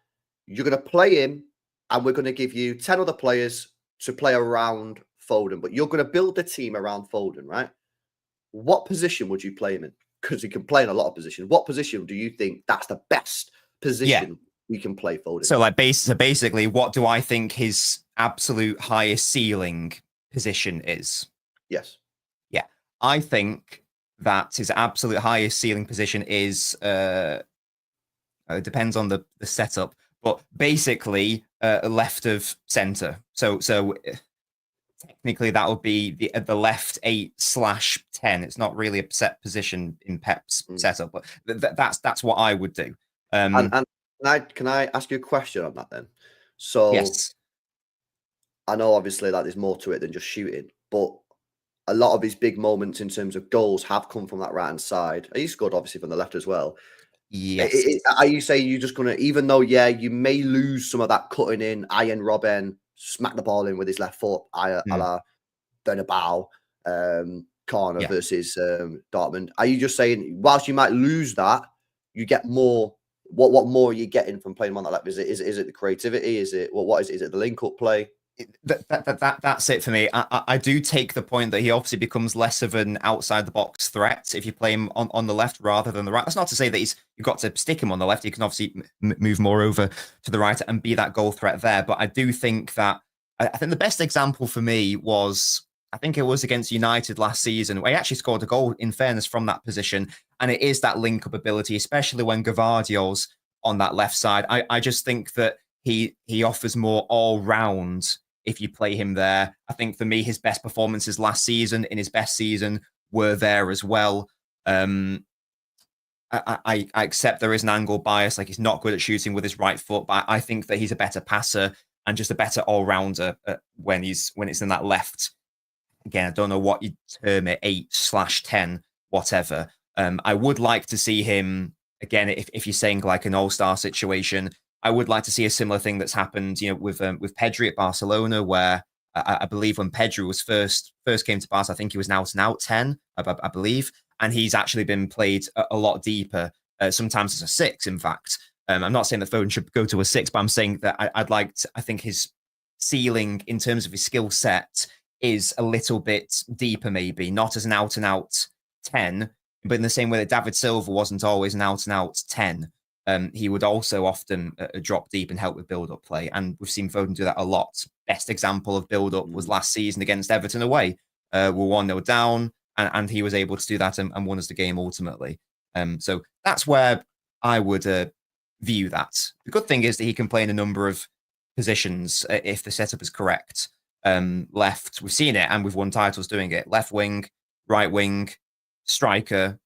You're going to play him, and we're going to give you 10 other players to play around Foden, but you're going to build the team around Foden, right? What position would you play him in? Because he can play in a lot of positions. What position do you think that's the best position we can play Foden? So basically, what do I think his absolute highest ceiling position is? Yes. Yeah. I think that his absolute highest ceiling position is it depends on the setup, but basically left of center. So technically that would be the left 8/10. It's not really a set position in Pep's setup, but that's what I would do. And can I ask you a question on that then? So yes, I know obviously that there's more to it than just shooting, but a lot of his big moments in terms of goals have come from that right hand side. He scored obviously from the left as well. Yes. Are you saying you're just going to, even though, you may lose some of that cutting in, Ian Robben, smack the ball in with his left foot, a la Bernabeu, corner versus Dortmund. Are you just saying, whilst you might lose that, you get more? What more are you getting from playing him on that left? Is it the creativity? Is it what is it? Is it the link up play? That's it for me. I do take the point that he obviously becomes less of an outside the box threat if you play him on the left rather than the right. That's not to say that you've got to stick him on the left. He can obviously move more over to the right and be that goal threat there. But I do think that I think the best example for me was, I think it was against United last season, where he actually scored a goal, in fairness, from that position. And it is that link-up ability, especially when Gavardio's on that left side. I just think that he offers more all-round if you play him there. I think for me, his best performances last season, in his best season, were there as well. I accept there is an angle bias, like he's not good at shooting with his right foot, but I think that he's a better passer and just a better all-rounder when it's in that left. Again, I don't know what you term it, 8/10, whatever. I would like to see him, again, if you're saying like an all-star situation, I would like to see a similar thing that's happened, with Pedri at Barcelona, where I believe when Pedri was first came to Barca, I think he was an out-and-out 10, I believe, and he's actually been played a lot deeper, sometimes as a 6, in fact. I'm not saying that Foden should go to a 6, but I'm saying that I think his ceiling in terms of his skill set is a little bit deeper, maybe, not as an out-and-out 10, but in the same way that David Silva wasn't always an out-and-out 10. He would also often drop deep and help with build-up play. And we've seen Foden do that a lot. Best example of build-up was last season against Everton away. We're 1-0 down, and he was able to do that and won us the game ultimately. So that's where I would view that. The good thing is that he can play in a number of positions if the setup is correct. Left, we've seen it, and we've won titles doing it. Left wing, right wing, striker,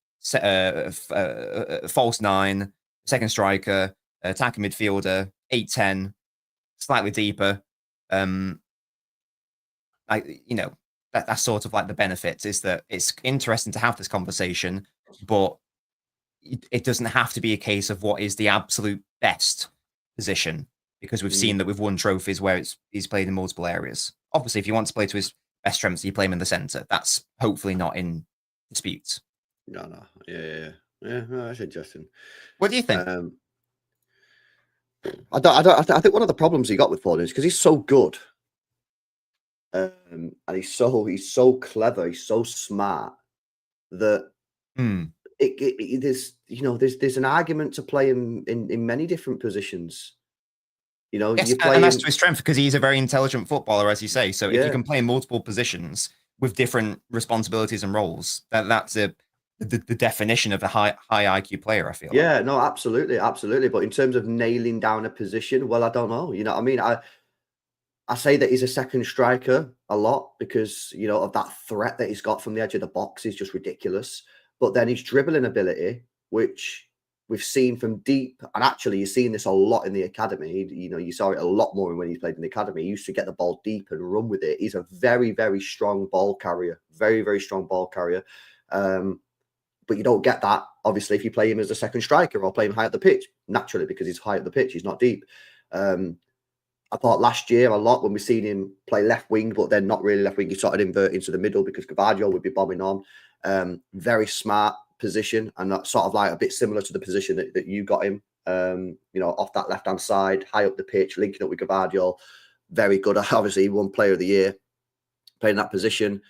false 9, second striker, attacking midfielder, 8-10, slightly deeper. That's sort of like the benefits, is that it's interesting to have this conversation, but it doesn't have to be a case of what is the absolute best position, because we've seen that we've won trophies where he's played in multiple areas. Obviously, if you want to play to his best strengths, you play him in the centre. That's hopefully not in dispute. No. Yeah. No, that's interesting. What do you think? I think one of the problems he got with Foden is because he's so good, and he's so clever, he's so smart that there's an argument to play him in many different positions. Yes, you play and that's him, to his strength, because he's a very intelligent footballer, as you say. So if you can play in multiple positions with different responsibilities and roles, that's the definition of a high IQ player, I feel. Yeah, no, absolutely. But in terms of nailing down a position, well, I don't know. You know what I mean? I say that he's a second striker a lot because, of that threat that he's got from the edge of the box is just ridiculous. But then his dribbling ability, which we've seen from deep, and actually you're seeing this a lot in the academy. You saw it a lot more when he played in the academy. He used to get the ball deep and run with it. He's a very, very strong ball carrier. Very, very strong ball carrier. But you don't get that, obviously, if you play him as a second striker or play him high up the pitch, naturally, because he's high up the pitch, he's not deep. I thought last year a lot when we've seen him play left wing, but then not really left wing, he sort of invert into the middle because Gavardio would be bombing on. Very smart position, and that's sort of like a bit similar to the position that you got him, off that left-hand side, high up the pitch, linking up with Gavardio. Very good. Obviously, he won Player of the Year, playing that position.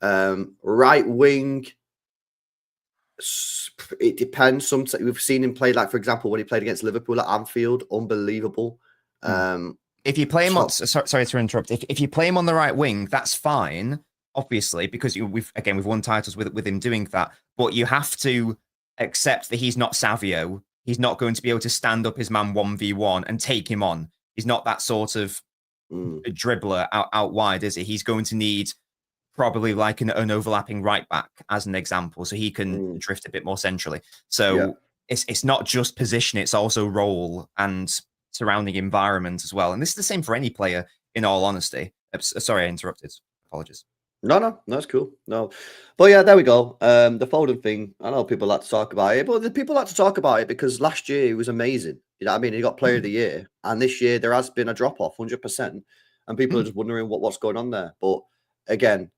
Right wing, it depends. Sometimes we've seen him play, like, for example, when he played against Liverpool at Anfield, unbelievable. If you play him on, sorry to interrupt. If you play him on the right wing, that's fine, obviously, because we've won titles with him doing that. But you have to accept that he's not Savio. He's not going to be able to stand up his man 1v1 and take him on. He's not that sort of a dribbler out wide, is he? He's going to need probably like an overlapping right back as an example, so he can drift a bit more centrally. So it's not just position, it's also role and surrounding environment as well. And this is the same for any player, in all honesty. Sorry, I interrupted. Apologies. No, that's cool. No, but yeah, there we go. The Foden thing, I know people like to talk about it, but the people like to talk about it because last year he was amazing. You know what I mean? He got Player of the Year, and this year there has been a drop off, 100%, and people are just wondering what's going on there. But again,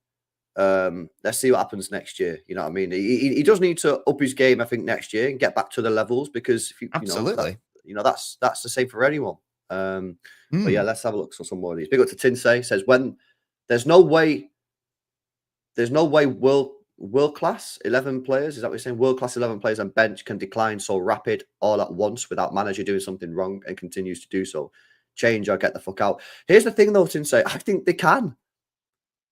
let's see what happens next year. You know what I mean? He does need to up his game, I think, next year and get back to the levels, because if you, absolutely, that's the same for anyone. But yeah, let's have a look at some more of these. Big up to Tinsay says when there's no way world class 11 players. Is that what you're saying? World class 11 players and bench can decline so rapid all at once without manager doing something wrong and continues to do so. Change or get the fuck out. Here's the thing though, Tinsay. I think they can.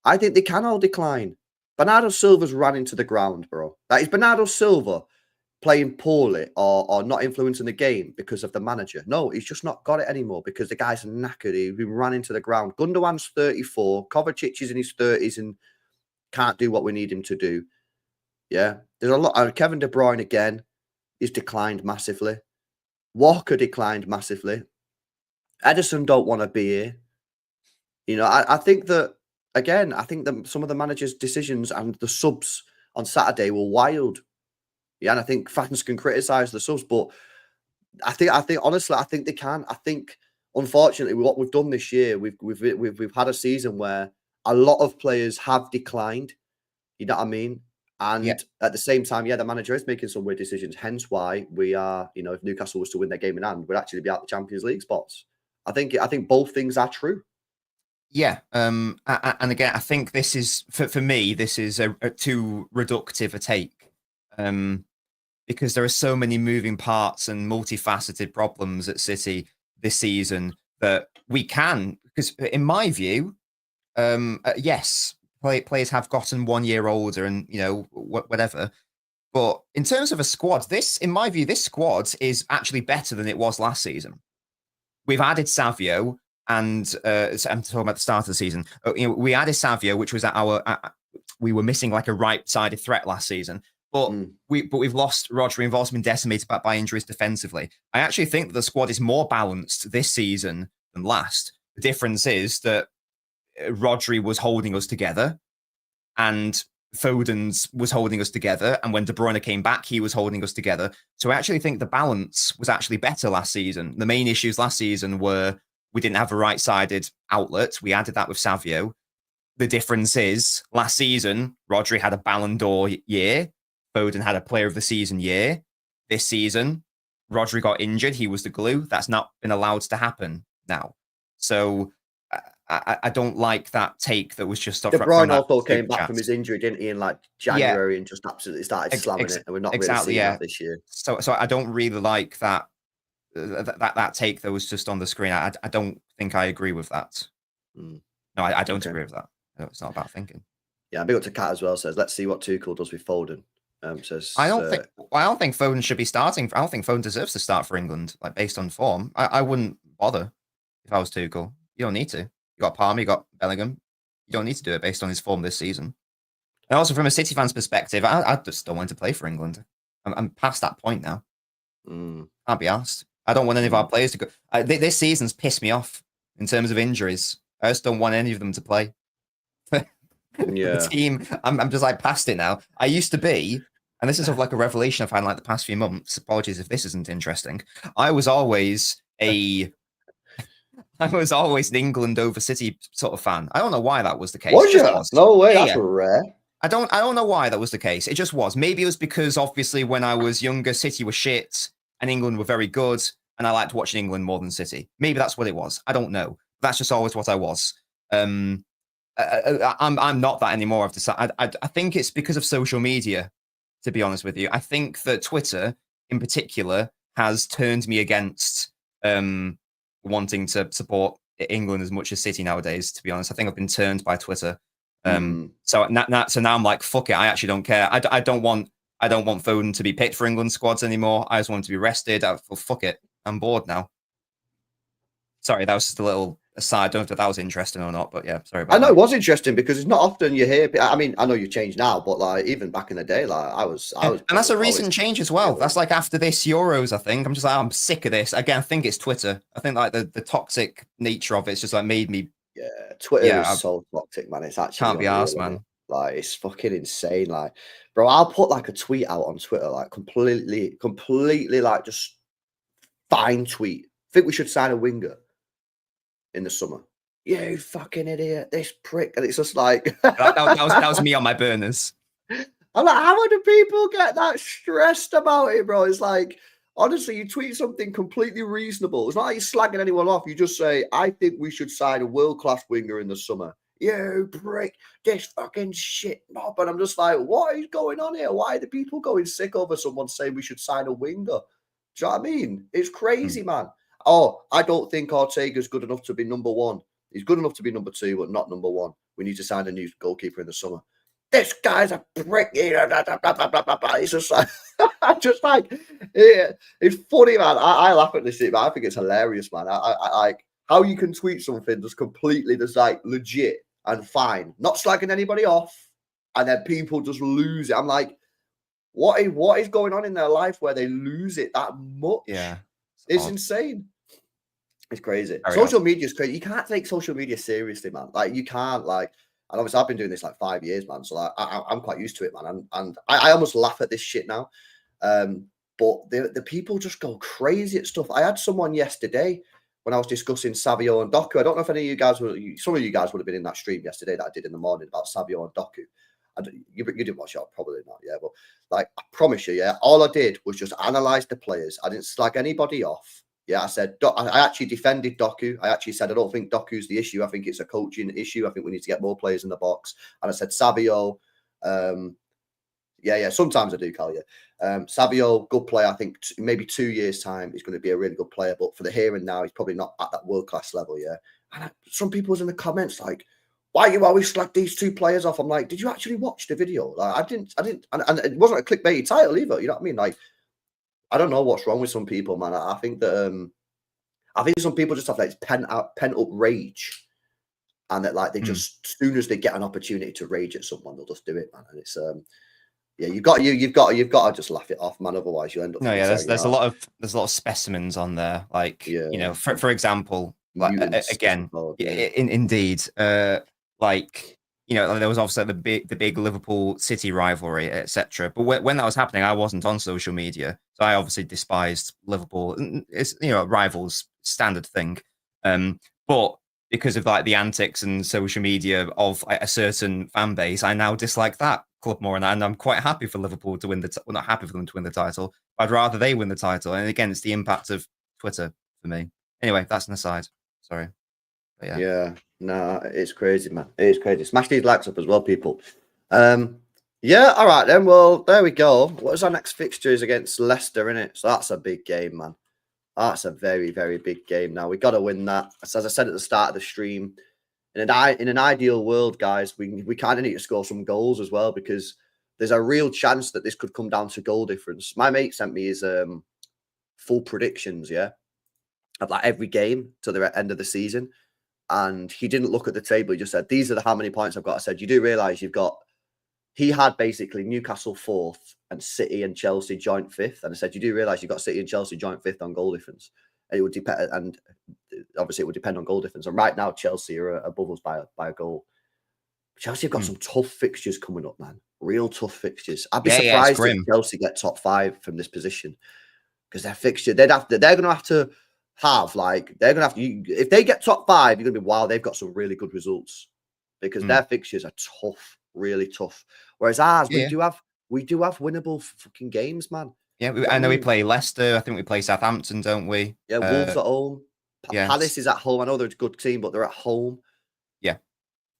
I think they can all decline. Bernardo Silva's ran into the ground, bro. That is Bernardo Silva playing poorly or not influencing the game because of the manager. No, he's just not got it anymore because the guy's knackered. He's been run into the ground. Gundogan's 34. Kovacic is in his 30s and can't do what we need him to do. Yeah. There's a lot. Kevin De Bruyne again, he's declined massively. Walker declined massively. Edison don't want to be here. You know, I think that, again, I think that some of the manager's decisions and the subs on Saturday were wild. Yeah, and I think fans can criticise the subs, but I think honestly, I think they can. I think, unfortunately, what we've done this year, we've had a season where a lot of players have declined. You know what I mean? And at the same time, yeah, the manager is making some weird decisions. Hence why we are, you know, if Newcastle was to win their game in hand, we'd actually be out the Champions League spots. I think both things are true. Yeah, and again, I think this is for me. This is a too reductive a take, because there are so many moving parts and multifaceted problems at City this season that we can. Because in my view, yes, players have gotten 1 year older, and you know whatever. But in terms of a squad, in my view, this squad is actually better than it was last season. We've added Savio. And I'm talking about the start of the season. You know, we added Savio, which was we were missing like a right-sided threat last season. But we've lost Rodri, and we've also been decimated by injuries defensively. I actually think that the squad is more balanced this season than last. The difference is that Rodri was holding us together, and Foden was holding us together. And when De Bruyne came back, he was holding us together. So I actually think the balance was actually better last season. The main issues last season were we didn't have a right-sided outlet. We added that with Savio. The difference is last season, Rodri had a Ballon d'Or year. Foden had a Player of the Season year. This season, Rodri got injured. He was the glue. That's not been allowed to happen now. So I don't like that take that was just... De Bruyne also came back from his injury, didn't he, in like January and just absolutely started slamming it. And we're not really seeing that this year. So I don't really like that. That take that was just on the screen. I don't think I agree with that. No, I don't agree with that. No, it's not about thinking. Yeah, big up to Kat as well. Says, let's see what Tuchel does with Foden. Says, I don't think Foden should be starting. I don't think Foden deserves to start for England, like based on form. I wouldn't bother if I was Tuchel. You don't need to. You got Palmer, you got Bellingham. You don't need to do it based on his form this season. And also from a City fan's perspective, I just don't want to play for England. I'm past that point now. Can't be asked. I don't want any of our players to go. This season's pissed me off in terms of injuries. I just don't want any of them to play. The team, I'm just like past it now. I used to be, and this is sort of like a revelation I've had in like the past few months. Apologies if this isn't interesting. I was always an England over City sort of fan. I don't know why that was the case. Was you? No way, that's rare. I don't know why that was the case. It just was. Maybe it was because obviously when I was younger, City was shit and England were very good, and I liked watching England more than City. Maybe that's what it was. I don't know. That's just always what I was. I'm not that anymore. I've decided. I think it's because of social media, to be honest with you. I think that Twitter, in particular, has turned me against wanting to support England as much as City nowadays. To be honest, I think I've been turned by Twitter. So now I'm like, fuck it. I actually don't care. I don't want Foden to be picked for England squads anymore. I just want him to be rested. Fuck it. I'm bored now. Sorry, that was just a little aside. I don't know if that was interesting or not, but yeah, sorry about that. I know it was interesting because it's not often you hear. I mean, I know you've changed now, but like even back in the day, like I was. And that's a recent change as well. That's like after this Euros, I think. I'm just like, I'm sick of this. Again, I think it's Twitter. I think like the toxic nature of it's just like made me. Yeah, Twitter is so toxic, man. It's actually can't be arsed, man. Like it's fucking insane. Like, bro, I'll put like a tweet out on Twitter, like completely like just fine tweet. Think we should sign a winger in the summer. You fucking idiot, this prick. And it's just like that was me on my burners. I'm like, how do people get that stressed about it, bro? It's like Honestly, you tweet something completely reasonable. It's not like you're slagging anyone off. You just say, I think we should sign a world-class winger in the summer. You prick, this fucking shit knob. And I'm just like, what is going on here? Why are the people going sick over someone saying we should sign a winger? Do you know what I mean? It's crazy, man. Oh, I don't think Ortega's good enough to be number one. He's good enough to be number two, but not number one. We need to sign a new goalkeeper in the summer. This guy's a prick. It's just like, it's funny, man. I laugh at this shit, man. I think it's hilarious, man. I like how you can tweet something that's completely just like legit and fine, not slagging anybody off, and then people just lose it. I'm like, what is going on in their life where they lose it that much? Yeah, it's insane. It's crazy. Carry Social media is crazy. You can't take social media seriously, man. Like, you can't, like, and obviously I've been doing this like 5 years, man. So like, I'm quite used to it, man. And I almost laugh at this shit now. But the people just go crazy at stuff. I had someone yesterday when I was discussing Savio and Doku. I don't know if any of you guys some of you guys would have been in that stream yesterday that I did in the morning about Savio and Doku. You didn't watch it, probably not, yeah. But like, I promise you, yeah, all I did was just analyze the players. I didn't slag anybody off. Yeah, I said, I actually defended Doku. I actually said, I don't think Doku's the issue. I think it's a coaching issue. I think we need to get more players in the box. And I said, Savio, sometimes I do, Karl, Savio, good player. I think maybe 2 years' time, he's going to be a really good player. But for the here and now, he's probably not at that world-class level, yeah. And some people was in the comments like, why you always slag these two players off? I'm like, did you actually watch the video? Like, I didn't, and it wasn't a clickbaity title either. You know what I mean? Like, I don't know what's wrong with some people, man. I think that I think some people just have like pent up rage, and that like they just as soon as they get an opportunity to rage at someone, they'll just do it, man. And it's you've got to just laugh it off, man. Otherwise, you end up. No, yeah, there's a lot of specimens on there. Like, you know, for example, like again, indeed, like, you know, there was obviously the big Liverpool City rivalry, etc. But when that was happening, I wasn't on social media, so I obviously despised Liverpool. It's, you know, rivals, standard thing. But because of like the antics and social media of a certain fan base, I now dislike that club more, and I'm quite happy for Liverpool to win not happy for them to win the title. I'd rather they win the title. And again, it's the impact of Twitter for me. Anyway, that's an aside. Sorry. But yeah. No, it's crazy, man. It is crazy. Smash these likes up as well, people. Yeah, all right then. Well, there we go. What is our next fixture? Is against Leicester, innit? So that's a big game, man. That's a very, very big game. Now we got to win that. As I said at the start of the stream, in an ideal world, guys, we kind of need to score some goals as well, because there's a real chance that this could come down to goal difference. My mate sent me his full predictions, yeah, of like every game to the end of the season. And he didn't look at the table. He just said, these are how many points I've got. I said, you do realise he had basically Newcastle 4th and City and Chelsea joint 5th. And I said, you do realise you've got City and Chelsea joint 5th on goal difference. And it would depend, and obviously it would depend on goal difference. And right now, Chelsea are above us by a goal. Chelsea have got some tough fixtures coming up, man. Real tough fixtures. I'd be surprised if Chelsea get top 5 from this position, because their fixture, they're going to have to if they get top 5, you're gonna be, wow, they've got some really good results, because their fixtures are tough, really tough. Whereas ours, we do have winnable fucking games, man. Yeah, I know we play Leicester. I think we play Southampton, don't we? Yeah, Wolves at home. Palace is at home. I know they're a good team, but they're at home. Yeah.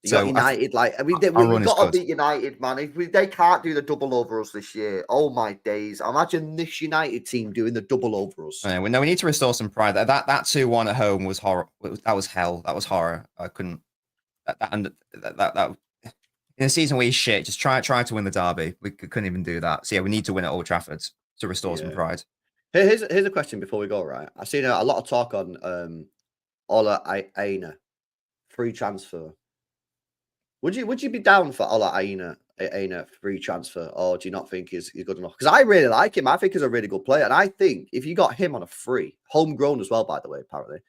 You got United, we've got to beat United, man. If they can't do the double over us this year, oh my days! Imagine this United team doing the double over us. We need to restore some pride. That 2-1 at home was horror. That was hell. That was horror. I couldn't. That in a season where he's shit, just try to win the derby. We couldn't even do that. So yeah, we need to win at Old Trafford to restore some pride. Here's a question before we go. Right, I've seen a lot of talk on Ola Aina free transfer. Would you be down for Ola Aina free transfer, or do you not think he's good enough? Because I really like him. I think he's a really good player, and I think if you got him on a free, homegrown as well, by the way, apparently,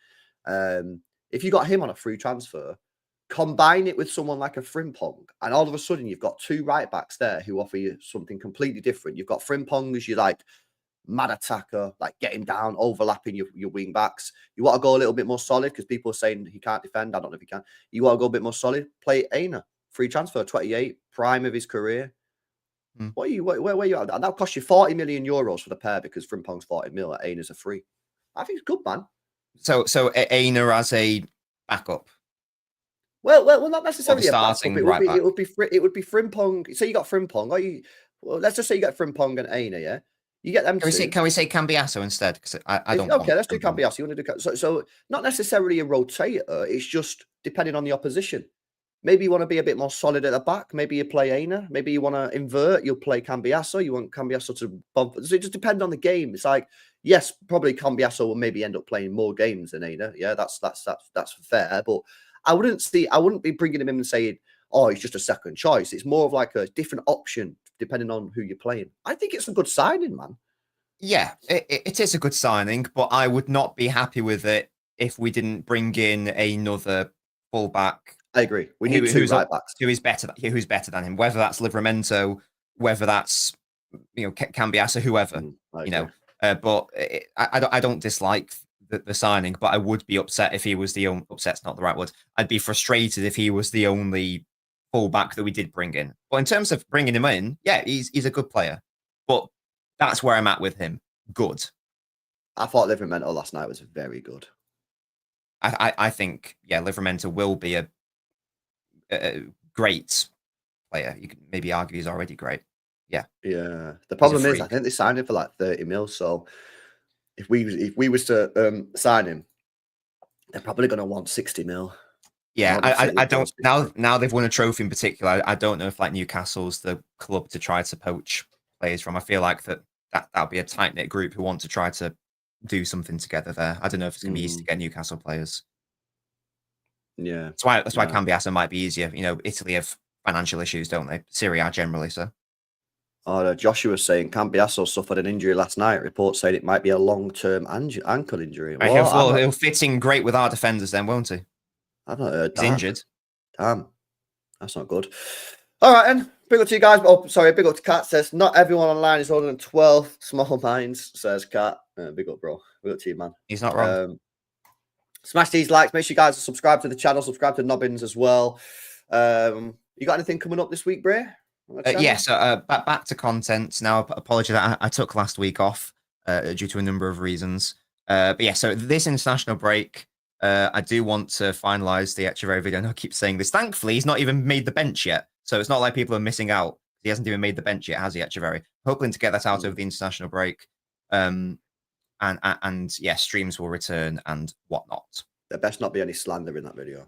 if you got him on a free transfer, combine it with someone like a Frimpong, and all of a sudden you've got 2 right backs there who offer you something completely different. You've got Frimpong as you like mad attacker, like getting down, overlapping your wing backs. You want to go a little bit more solid, because people are saying he can't defend. I don't know if he can. You want to go a bit more solid, play Aina, free transfer, 28, prime of his career. What are you? Where you at? That'll cost you 40 million euros for the pair because Frimpong's 40 mil at Aina's a free. I think it's good, man. So Aina as a backup. Well, not necessarily a backup. starting It right back. would be Frimpong. So you got Frimpong. Let's just say you get Frimpong and Aina. Yeah, you get them. Can we say Cambiasso instead? Because I don't. Okay, let's do Cambiasso. You want to do so? Not necessarily a rotator. It's just depending on the opposition. Maybe you want to be a bit more solid at the back. Maybe you play Aina. Maybe you want to invert. You'll play Cambiasso. You want Cambiasso to bump. So it just depends on the game. It's like, yes, probably Cambiasso will maybe end up playing more games than Aina. Yeah, that's fair. But I wouldn't be bringing him in and saying, oh, he's just a second choice. It's more of like a different option depending on who you're playing. I think it's a good signing, man. Yeah, it is a good signing, but I would not be happy with it if we didn't bring in another fullback. I agree. We need two right backs. Who's better than him? Whether that's Livramento, whether that's Cambiasso, whoever. But I don't dislike the signing, but I would be upset if he was the only. Upset's not the right word. I'd be frustrated if he was the only fullback that we did bring in. But in terms of bringing him in, yeah, he's a good player. But that's where I'm at with him. Good. I thought Livramento last night was very good. I think Livramento will be a great player. You can maybe argue he's already great. Yeah. The problem is, I think they signed him for like 30 mil. So if we was to sign him, they're probably going to want 60 mil. Yeah, I don't. Now they've won a trophy in particular. I don't know if like Newcastle's the club to try to poach players from. I feel like that'll be a tight knit group who want to try to do something together there. I don't know if it's going to be easy to get Newcastle players. Yeah, that's why Cambiasso might be easier. Italy have financial issues, don't they? Serie A generally, so. Oh, Joshua saying Cambiasso suffered an injury last night. Reports saying it might be a long-term ankle injury. He'll fit in great with our defenders then, won't he? I've not heard that. He's injured. Damn, that's not good. All right, then. Big up to you guys. Oh, sorry, big up to Kat. Says, not everyone online is older than 12. Small minds, says Kat. Big up, bro. Big up to you, man. He's not wrong. Smash these likes. Make sure you guys subscribe to the channel. Subscribe to Nobbins as well. You got anything coming up this week, Bray? Yes. Back to content now. Apologies that I took last week off due to a number of reasons. But yeah, so this international break, I do want to finalize the Echeverry video. And I keep saying this. Thankfully, he's not even made the bench yet. So it's not like people are missing out. He hasn't even made the bench yet, has he, Echeverry? Hoping to get that out over the international break. And yeah, streams will return and whatnot. There best not be any slander in that video.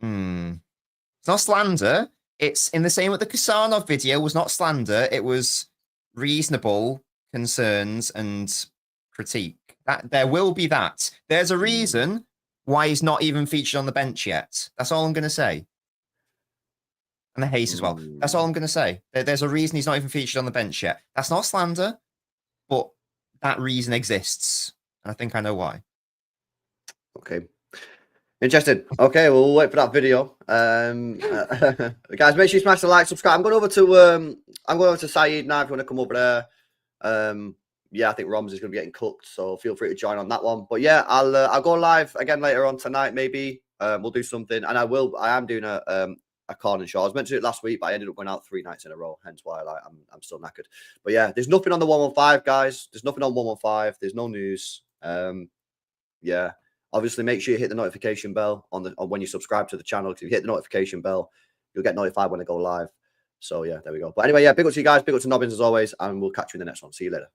It's not slander. It's in the same with the Kusanov video was not slander. It was reasonable concerns and critique. That there will be that. There's a reason why he's not even featured on the bench yet. That's all I'm going to say. And the Hayes as well. That's all I'm going to say. There's a reason he's not even featured on the bench yet. That's not slander, but that reason exists. And I think I know why. Okay. Interesting. Okay, well, we'll wait for that video. Guys, make sure you smash the like, subscribe. I'm going over to Saeed now if you want to come over there. Yeah, I think Roms is going to be getting cooked, so feel free to join on that one. But yeah, I'll go live again later on tonight. Maybe we'll do something, and I am doing a corner show. I was meant to do it last week, but I ended up going out 3 nights in a row. Hence why I'm still knackered. But yeah, there's nothing on the 115, guys. There's nothing on 115. There's no news. Yeah, obviously make sure you hit the notification bell on when you subscribe to the channel. If you hit the notification bell, you'll get notified when I go live. So yeah, there we go. But anyway, yeah, big up to you guys. Big up to Nobbins as always, and we'll catch you in the next one. See you later.